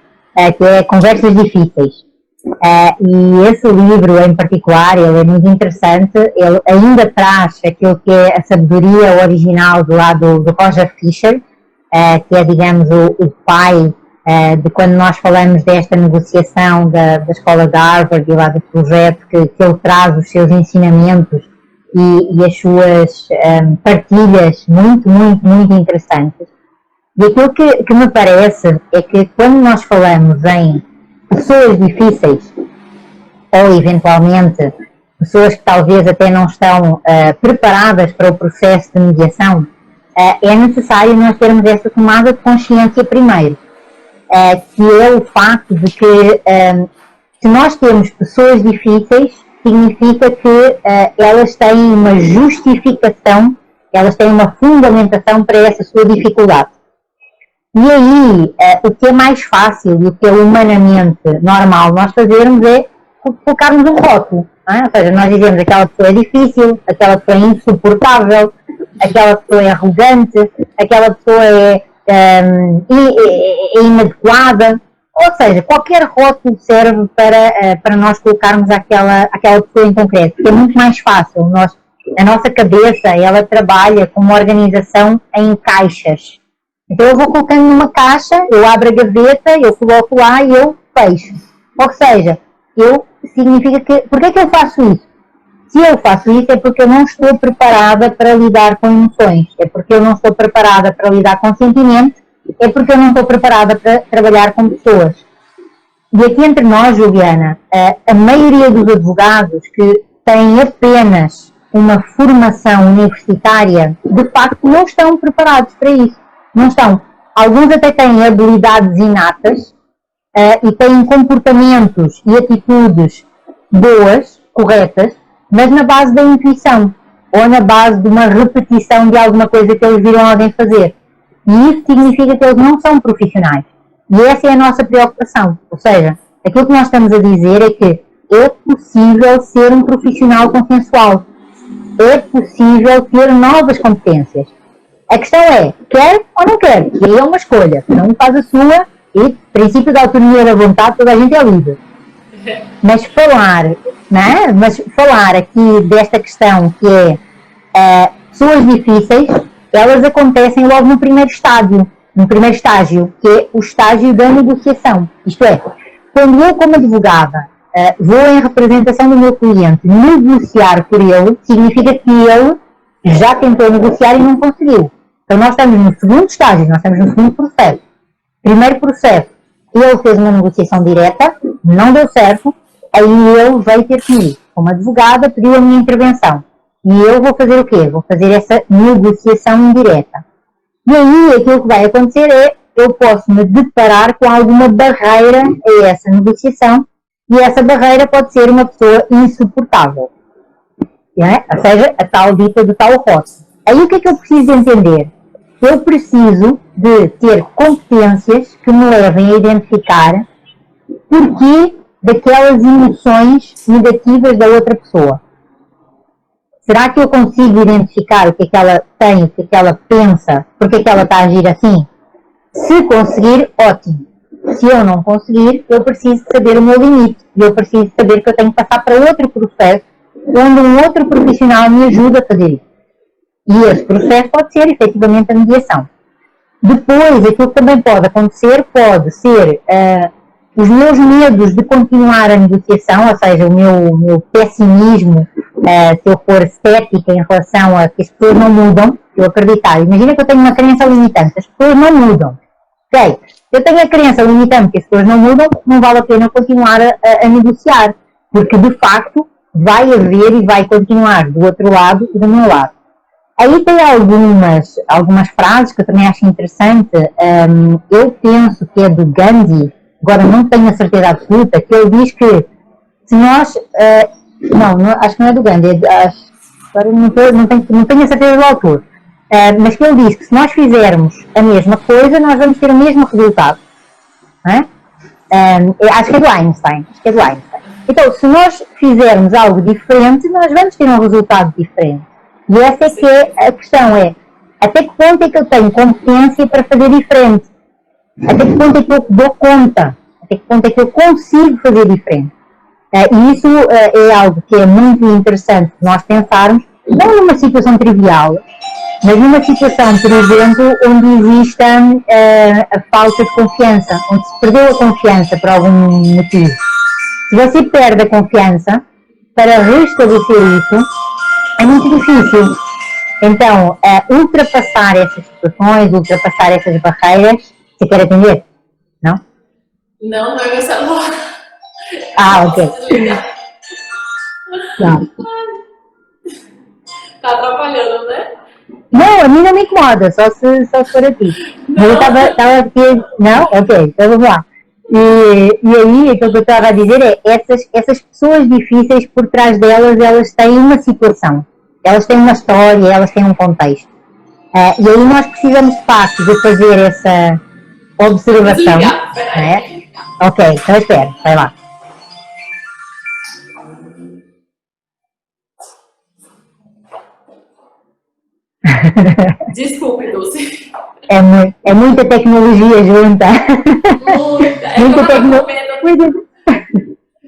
que é Conversas Difíceis. E esse livro em particular, ele é muito interessante, ele ainda traz aquilo que é a sabedoria original do lado do Roger Fisher, que é, digamos, o pai de quando nós falamos desta negociação da escola de Harvard e lá do projeto, que ele traz os seus ensinamentos e as suas partilhas muito, muito, muito interessantes. E aquilo que me parece é que quando nós falamos em pessoas difíceis, ou eventualmente pessoas que talvez até não estão preparadas para o processo de mediação, é necessário nós termos essa tomada de consciência primeiro, que é o facto de que se nós temos pessoas difíceis, significa que elas têm uma justificação, elas têm uma fundamentação para essa sua dificuldade. E aí, o que é mais fácil e o que é humanamente normal nós fazermos é colocarmos um rótulo. Ou seja, nós dizemos aquela pessoa é difícil, aquela pessoa é insuportável, aquela pessoa é arrogante, aquela pessoa é inadequada. Ou seja, qualquer rótulo serve para nós colocarmos aquela pessoa em concreto, porque é muito mais fácil. A nossa cabeça, ela trabalha com uma organização em caixas. Então eu vou colocando numa caixa, eu abro a gaveta, eu coloco lá e eu fecho. Ou seja, significa que... Porquê é que eu faço isso? Se eu faço isso é porque eu não estou preparada para lidar com emoções, é porque eu não estou preparada para lidar com sentimentos, é porque eu não estou preparada para trabalhar com pessoas. E aqui entre nós, Juliana, a maioria dos advogados que têm apenas uma formação universitária, de facto não estão preparados para isso. Não estão. Alguns até têm habilidades inatas e têm comportamentos e atitudes boas, corretas, mas na base da intuição ou na base de uma repetição de alguma coisa que eles viram alguém fazer. E isso significa que eles não são profissionais. E essa é a nossa preocupação. Ou seja, aquilo que nós estamos a dizer é que é possível ser um profissional consensual. É possível ter novas competências. A questão é, quer ou não quer? E aí é uma escolha. Cada um faz a sua e, princípio da autonomia da vontade, toda a gente é livre. Mas falar aqui desta questão que é pessoas difíceis, elas acontecem logo no primeiro estágio, que é o estágio da negociação. Isto é, quando eu como advogada vou em representação do meu cliente negociar por ele, significa que ele já tentou negociar e não conseguiu. Então nós estamos no segundo estágio, nós estamos no segundo processo. Primeiro processo, ele fez uma negociação direta, não deu certo, aí ele veio ter comigo, como advogada, pediu a minha intervenção. E eu vou fazer o quê? Vou fazer essa negociação indireta. E aí aquilo que vai acontecer é, eu posso me deparar com alguma barreira a essa negociação, e essa barreira pode ser uma pessoa insuportável. Ou seja, a tal dita do tal rótulo. Aí o que é que eu preciso entender? Eu preciso de ter competências que me levem a identificar porquê daquelas emoções negativas da outra pessoa. Será que eu consigo identificar o que é que ela tem, o que é que ela pensa, porque é que ela está a agir assim? Se conseguir, ótimo. Se eu não conseguir, eu preciso saber o meu limite. Eu preciso saber que eu tenho que passar para outro processo onde um outro profissional me ajuda a fazer isso. E esse processo pode ser, efetivamente, a mediação. Depois, aquilo que também pode acontecer, pode ser os meus medos de continuar a negociação, ou seja, o meu pessimismo, se eu for cética em relação a que as pessoas não mudam, eu acreditar. Imagina que eu tenho uma crença limitante, as pessoas não mudam. Ok? Eu tenho a crença limitante que as pessoas não mudam, não vale a pena continuar a negociar, porque de facto vai haver e vai continuar do outro lado e do meu lado. Aí tem algumas frases que eu também acho interessante. Eu penso que é do Gandhi, agora não tenho a certeza absoluta, que ele diz que se nós... acho que não é do Gandhi, agora não tenho a certeza do autor. Mas que ele diz que se nós fizermos a mesma coisa, nós vamos ter o mesmo resultado. Não é? Acho que é do Einstein. Então, se nós fizermos algo diferente, nós vamos ter um resultado diferente. E essa é que é a questão, até que ponto é que eu tenho competência para fazer diferente? Até que ponto é que eu dou conta? Até que ponto é que eu consigo fazer diferente? E isso é algo que é muito interessante nós pensarmos, não numa situação trivial, mas numa situação, por exemplo, onde exista a falta de confiança, onde se perdeu a confiança por algum motivo. Se você perde a confiança, para restabelecer isso, é muito difícil. Então, ultrapassar essas situações, ultrapassar essas barreiras, você quer atender? Não? Não, não é meu celular. Ah, ok. Não. Tá atrapalhando, né? Não, a mim não me incomoda, só se for a ti. Mas eu estava aqui. Não? Ok, então vamos lá. E aí, aquilo que eu estava a dizer é, essas pessoas difíceis, por trás delas, elas têm uma situação, elas têm uma história, elas têm um contexto. E aí nós precisamos, de facto, de fazer essa observação. Né? Ok, então espera, vai lá. Desculpe, Dulce. É muita tecnologia junta. Muita tecnologia.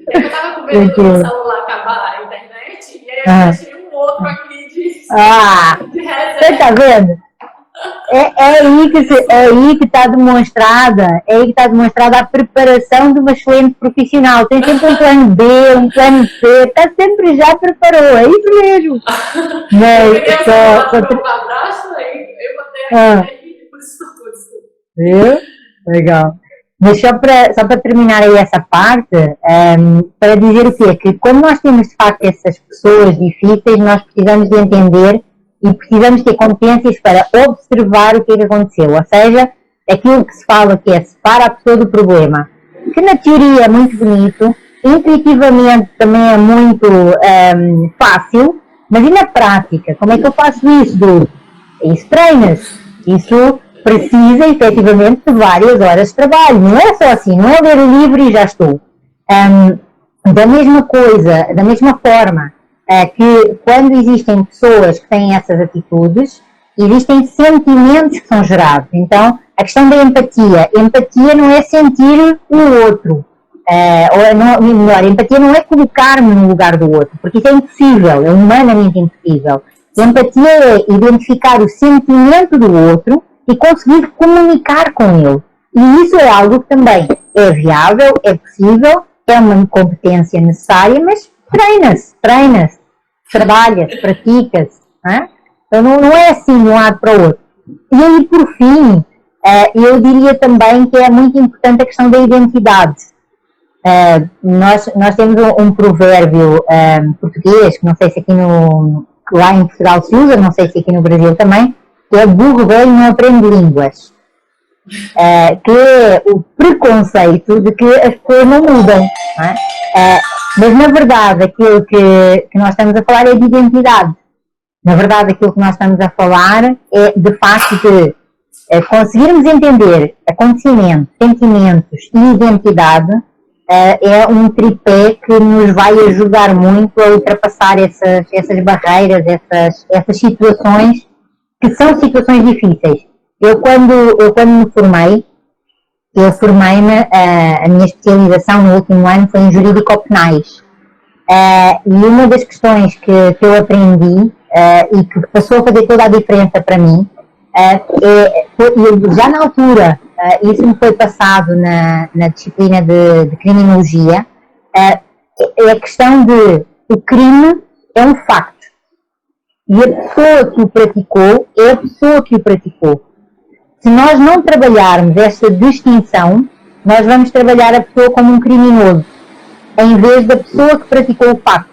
Eu tava com medo do meu celular acabar a internet e aí eu achei um outro aqui de reserva. Você tá vendo? É aí que está demonstrada a preparação de uma excelente profissional. Tem sempre um plano B, um plano C, está sempre já preparou, é isso mesmo. Mas só um abraço aí, eu botei aqui por isso desculpa. Legal. Mas só para terminar aí essa parte, para dizer o quê? Que como nós temos de facto essas pessoas difíceis, nós precisamos de entender e precisamos ter competências para observar o que é que aconteceu. Ou seja, aquilo que se fala que é separar a pessoa do problema, que na teoria é muito bonito, intuitivamente também é muito fácil, mas e na prática? Como é que eu faço isso? Isso treina-se. Isso precisa efetivamente de várias horas de trabalho. Não é só assim, não é ler o livro e já estou. Da mesma forma que quando existem pessoas que têm essas atitudes, existem sentimentos que são gerados. Então, a questão da empatia. Empatia não é sentir o outro. Melhor, empatia não é colocar-me no lugar do outro, porque isso é impossível, é humanamente impossível. Empatia é identificar o sentimento do outro e conseguir comunicar com ele. E isso é algo que também é viável, é possível, é uma competência necessária, mas treina-se, trabalha-se, pratica-se. Então não é assim de um lado para o outro. E aí, por fim, eu diria também que é muito importante a questão da identidade. Nós temos um provérbio português, que não sei se aqui lá em Portugal se usa, não sei se aqui no Brasil também, que é burro velho não aprende línguas. Que é o preconceito de que as pessoas não mudam. Não é? Mas, na verdade, aquilo que nós estamos a falar é de identidade. Na verdade, aquilo que nós estamos a falar é, de facto, de conseguirmos entender acontecimentos, sentimentos e identidade. É um tripé que nos vai ajudar muito a ultrapassar essas barreiras, essas situações que são situações difíceis. Eu quando me formei, a minha especialização no último ano foi em jurídico-penais. E uma das questões que eu aprendi e que passou a fazer toda a diferença para mim, já na altura, isso me foi passado na disciplina de criminologia, é a questão de o crime é um facto. E a pessoa que o praticou é a pessoa que o praticou. Se nós não trabalharmos esta distinção, nós vamos trabalhar a pessoa como um criminoso, em vez da pessoa que praticou o facto.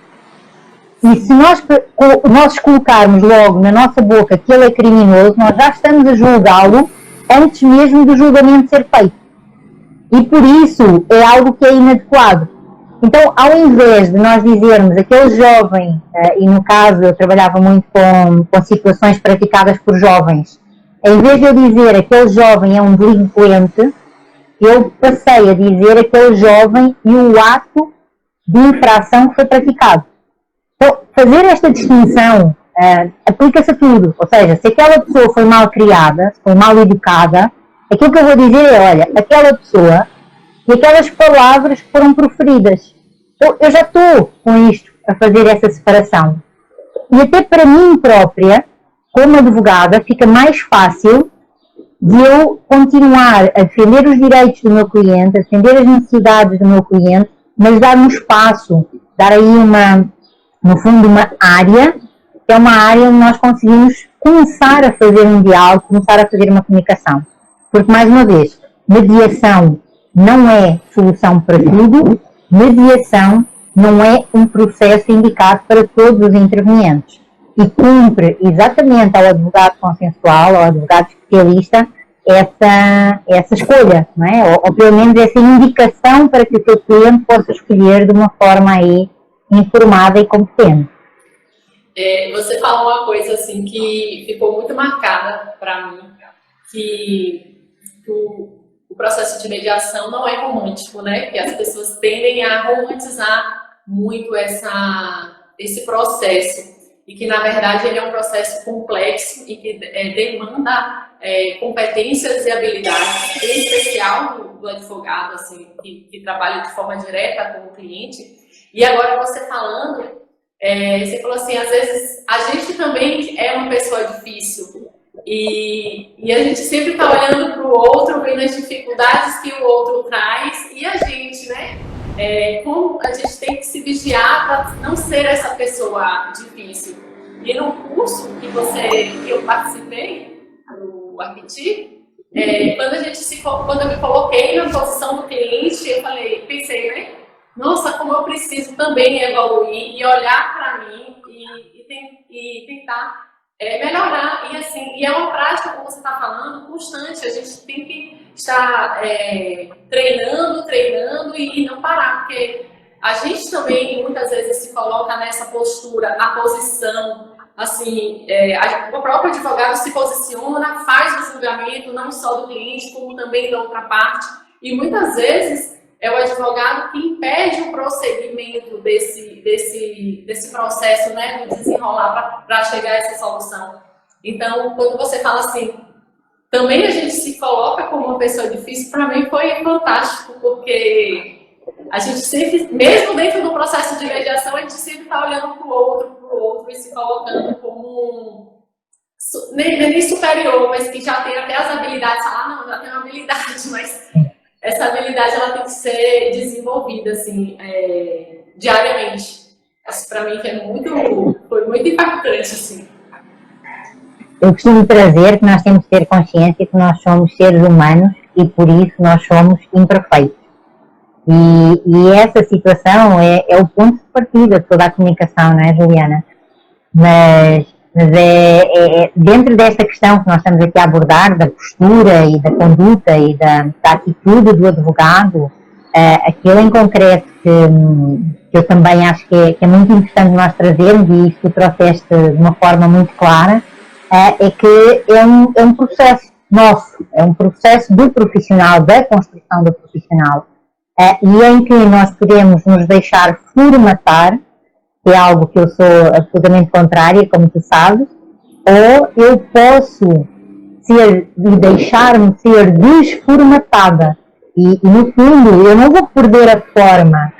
E se nós colocarmos logo na nossa boca que ele é criminoso, nós já estamos a julgá-lo antes mesmo do julgamento ser feito. E por isso é algo que é inadequado. Então, ao invés de nós dizermos aquele jovem, e no caso eu trabalhava muito com situações praticadas por jovens, em vez de eu dizer aquele jovem é um delinquente, eu passei a dizer aquele jovem e o ato de infração que foi praticado. Então, fazer esta distinção aplica-se a tudo. Ou seja, se aquela pessoa foi mal criada, se foi mal educada, aquilo que eu vou dizer é, olha, aquela pessoa e aquelas palavras que foram proferidas. Eu já estou com isto a fazer essa separação. E até para mim própria, como advogada, fica mais fácil de eu continuar a defender os direitos do meu cliente, a defender as necessidades do meu cliente, mas dar um espaço, dar aí no fundo, uma área, que é uma área onde nós conseguimos começar a fazer um diálogo, começar a fazer uma comunicação. Porque, mais uma vez, mediação não é solução para tudo, mediação não é um processo indicado para todos os intervenientes. E cumpre exatamente ao advogado consensual, ao advogado especialista, essa escolha, não é? Ou pelo menos essa indicação para que o seu cliente possa escolher de uma forma aí informada e competente. Você falou uma coisa assim que ficou muito marcada para mim, que o processo de mediação não é romântico, né? Que as pessoas tendem a romantizar muito esse processo e que na verdade ele é um processo complexo e que demanda competências e habilidades, em especial do advogado assim, que trabalha de forma direta com o cliente. E agora você falando, você falou assim, às vezes a gente também é uma pessoa difícil e a gente sempre está olhando para o outro, vendo as dificuldades que o outro traz e a gente, né? Como a gente tem que se vigiar para não ser essa pessoa difícil. E no curso que eu participei, do Arquiti, quando eu me coloquei na posição do cliente, eu pensei, né? Nossa, como eu preciso também evoluir e olhar para mim e tentar melhorar. E assim, e é uma prática, como você está falando, constante. A gente tem que estar treinando e não parar, porque a gente também muitas vezes se coloca nessa postura, a posição, assim, o próprio advogado se posiciona, faz o julgamento não só do cliente, como também da outra parte, e muitas vezes é o advogado que impede o prosseguimento desse processo, né, de desenrolar para chegar a essa solução. Então, quando você fala assim, também a gente se coloca como uma pessoa difícil, para mim foi fantástico, porque a gente sempre, mesmo dentro do processo de mediação, a gente sempre está olhando para o outro e se colocando como nem superior, mas que já tem até as habilidades. Não, já tem uma habilidade, mas essa habilidade ela tem que ser desenvolvida assim, diariamente. Isso para mim foi muito impactante. Assim. Eu costumo trazer que nós temos que ter consciência que nós somos seres humanos e por isso nós somos imperfeitos. E essa situação é o ponto de partida de toda a comunicação, não é, Juliana? Mas dentro desta questão que nós estamos aqui a abordar, da postura e da conduta e da atitude do advogado, aquilo em concreto que eu também acho que é muito importante nós trazermos, e isso tu trouxeste de uma forma muito clara, é que é um processo nosso, é um processo do profissional, da construção do profissional, e em que nós podemos nos deixar formatar, que é algo que eu sou absolutamente contrária, como tu sabes, ou eu posso deixar-me ser desformatada. E, no fundo, eu não vou perder a forma,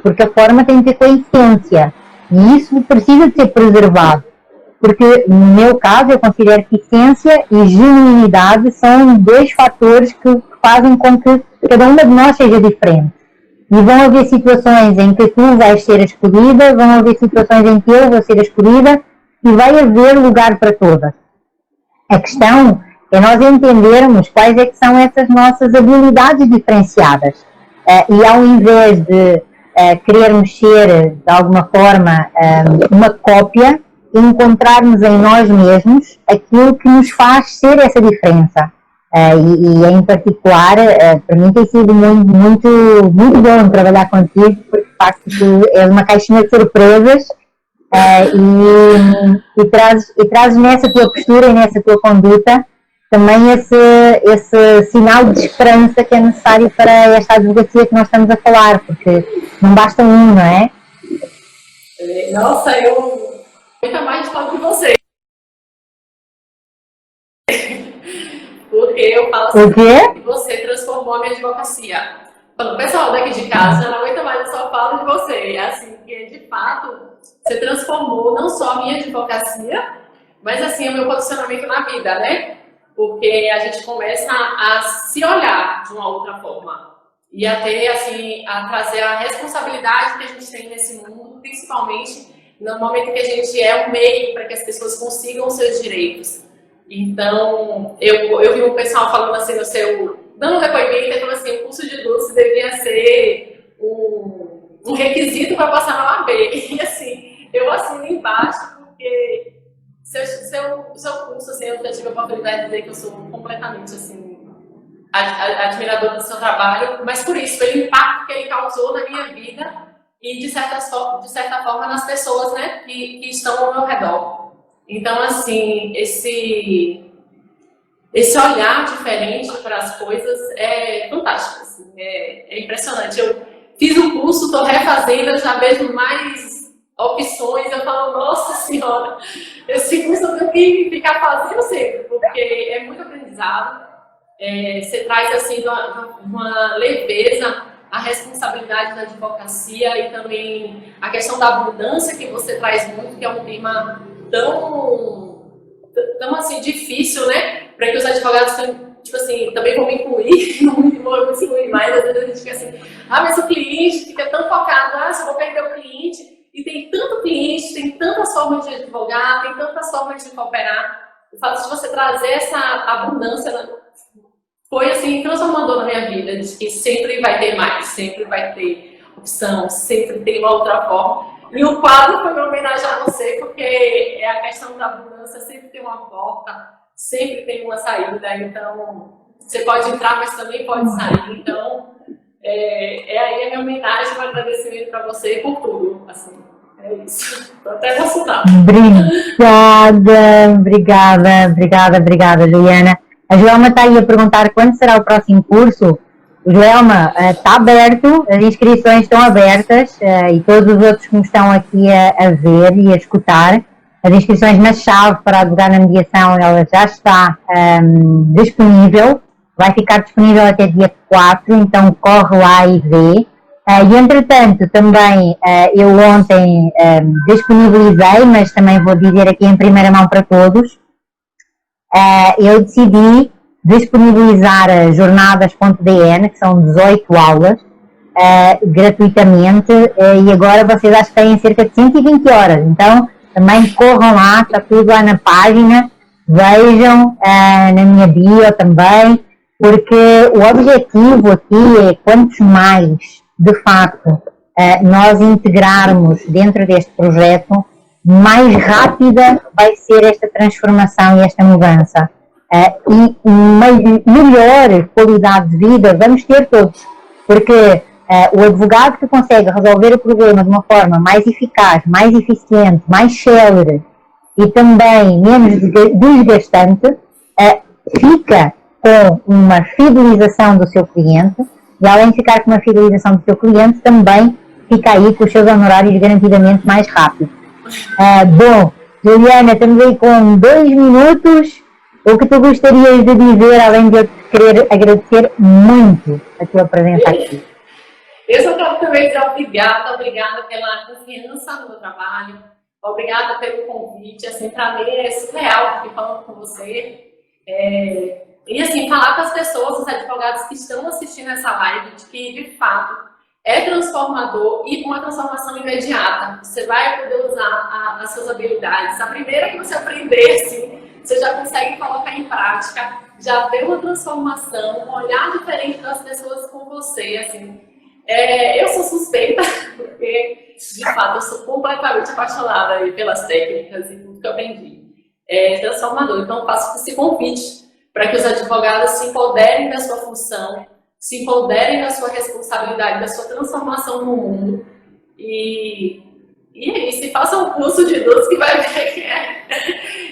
porque a forma tem que ter com a essência. E isso precisa de ser preservado. Porque, no meu caso, eu considero que essência e genuinidade são dois fatores que fazem com que cada uma de nós seja diferente. E vão haver situações em que tu vais ser a escolhida, vão haver situações em que eu vou ser a escolhida, e vai haver lugar para todas. A questão é nós entendermos quais é que são essas nossas habilidades diferenciadas. E ao invés de querermos ser, de alguma forma, uma cópia, encontrarmos em nós mesmos aquilo que nos faz ser essa diferença. E em particular, para mim tem sido muito bom trabalhar contigo, porque de facto tu és uma caixinha de surpresas e trazes nessa tua postura e nessa tua conduta também esse sinal de esperança que é necessário para esta advocacia que nós estamos a falar, porque não basta um, não é? Nossa, eu nunca mais falo com você. Porque eu falo assim, que você transformou a minha advocacia. o pessoal daqui de casa já não aguenta mais, eu só falo de você. Assim, porque de fato você transformou não só a minha advocacia, mas assim, o meu posicionamento na vida, né? Porque a gente começa a se olhar de uma outra forma. E a ter, assim, a trazer a responsabilidade que a gente tem nesse mundo, principalmente no momento que a gente é um meio para que as pessoas consigam os seus direitos. Então, eu vi um pessoal falando assim no seu, dando depoimento, falando assim, o curso de doce deveria ser um requisito para passar na OAB. E assim, eu assino embaixo porque seu curso, assim, eu já tive a oportunidade de dizer que eu sou completamente assim, admiradora do seu trabalho, mas por isso, pelo impacto que ele causou na minha vida e de certa forma nas pessoas, né, que estão ao meu redor. Então, assim, esse olhar diferente para as coisas é fantástico, assim, é impressionante. Eu fiz o curso, estou refazendo, eu já vejo mais opções, eu falo, nossa senhora, esse curso eu tenho que ficar fazendo sempre, porque é muito aprendizado. Você traz assim de uma leveza a responsabilidade da advocacia e também a questão da abundância que você traz muito, que é um tema tão assim difícil, né? Para que os advogados tipo assim, também vão me incluir, não vou me incluir mais, às vezes a gente fica assim, mas o cliente fica tão focado, se eu vou perder o cliente, e tem tanto cliente, tem tantas formas de advogar, tem tantas formas de cooperar. O fato de você trazer essa abundância, né, foi assim transformador na minha vida, de que sempre vai ter mais, sempre vai ter opção, sempre tem uma outra forma. E o quadro foi uma homenagem a você, porque é a questão da abundância, sempre tem uma porta, sempre tem uma saída, então você pode entrar, mas também pode sair. Então, aí a minha homenagem, um agradecimento para você por tudo, assim, é isso. Estou até emocionada. Obrigada, Juliana. A Joelma está aí a perguntar quando será o próximo curso. O Joelma, está aberto, as inscrições estão abertas e todos os outros que me estão aqui a ver e a escutar, as inscrições na chave para advogar na mediação, ela já está disponível, vai ficar disponível até dia 4, então corre lá e vê. E entretanto, também eu ontem disponibilizei, mas também vou dizer aqui em primeira mão para todos, eu decidi disponibilizar as jornadas.dn, que são 18 aulas, gratuitamente, e agora vocês acho que têm cerca de 120 horas, então também corram lá, está tudo lá na página, vejam na minha bio também, porque o objetivo aqui é quantos mais, de facto, nós integrarmos dentro deste projeto, mais rápida vai ser esta transformação e esta mudança. E melhor qualidade de vida vamos ter todos, porque o advogado que consegue resolver o problema de uma forma mais eficaz, mais eficiente, mais célere e também menos desgastante, fica com uma fidelização do seu cliente e além de ficar com uma fidelização do seu cliente, também fica aí com os seus honorários garantidamente mais rápido. Bom, Juliana, estamos aí com 2 minutos. O que tu gostarias de dizer, além de eu te querer agradecer muito a tua presença aqui? Eu só quero também dizer obrigada pela confiança no meu trabalho, obrigada pelo convite, assim, para mim é surreal aqui falando com você. E assim, falar com as pessoas, os advogados que estão assistindo essa live, de que de fato é transformador e uma transformação imediata. Você vai poder usar as suas habilidades. A primeira que você aprender, assim, você já consegue colocar em prática, já vê uma transformação, um olhar diferente das pessoas com você, assim. Eu sou suspeita, porque de fato eu sou completamente apaixonada aí pelas técnicas e tudo que eu aprendi. É transformador, então eu faço esse convite para que os advogados se empoderem da sua função, se empoderem da sua responsabilidade, da sua transformação no mundo e é isso, e façam um curso de doce que vai ver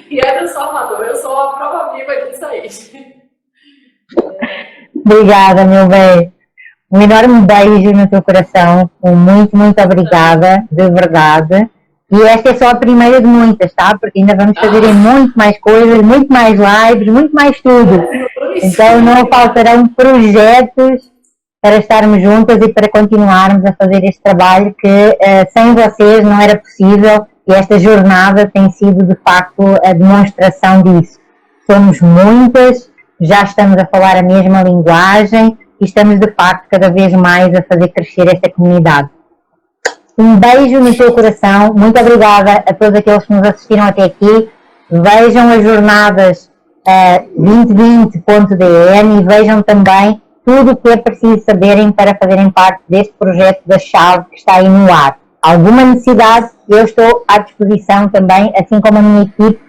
que é transformador. Eu sou a prova viva disso aí. Obrigada, meu bem. Um enorme beijo no teu coração. Muito, muito obrigada, de verdade. E esta é só a primeira de muitas, tá? Porque ainda vamos fazer muito mais coisas, muito mais lives, muito mais tudo. Então não faltarão projetos para estarmos juntas e para continuarmos a fazer este trabalho que sem vocês não era possível, e esta jornada tem sido de facto a demonstração disso. Somos muitas, já estamos a falar a mesma linguagem e estamos de facto cada vez mais a fazer crescer esta comunidade. Um beijo no seu coração, muito obrigada a todos aqueles que nos assistiram até aqui. Vejam as jornadas 2020.dn e vejam também tudo o que é preciso saberem para fazerem parte deste projeto da Chave que está aí no ar. Alguma necessidade, eu estou à disposição também, assim como a minha equipe,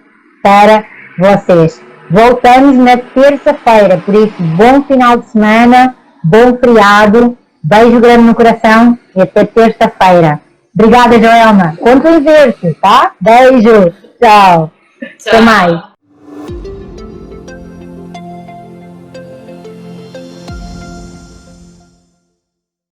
para vocês. Voltamos na terça-feira, por isso, bom final de semana, bom feriado, beijo grande no coração e até terça-feira. Obrigada, Joelma. Conto em ver-te, tá? Beijo, tchau. Até mais.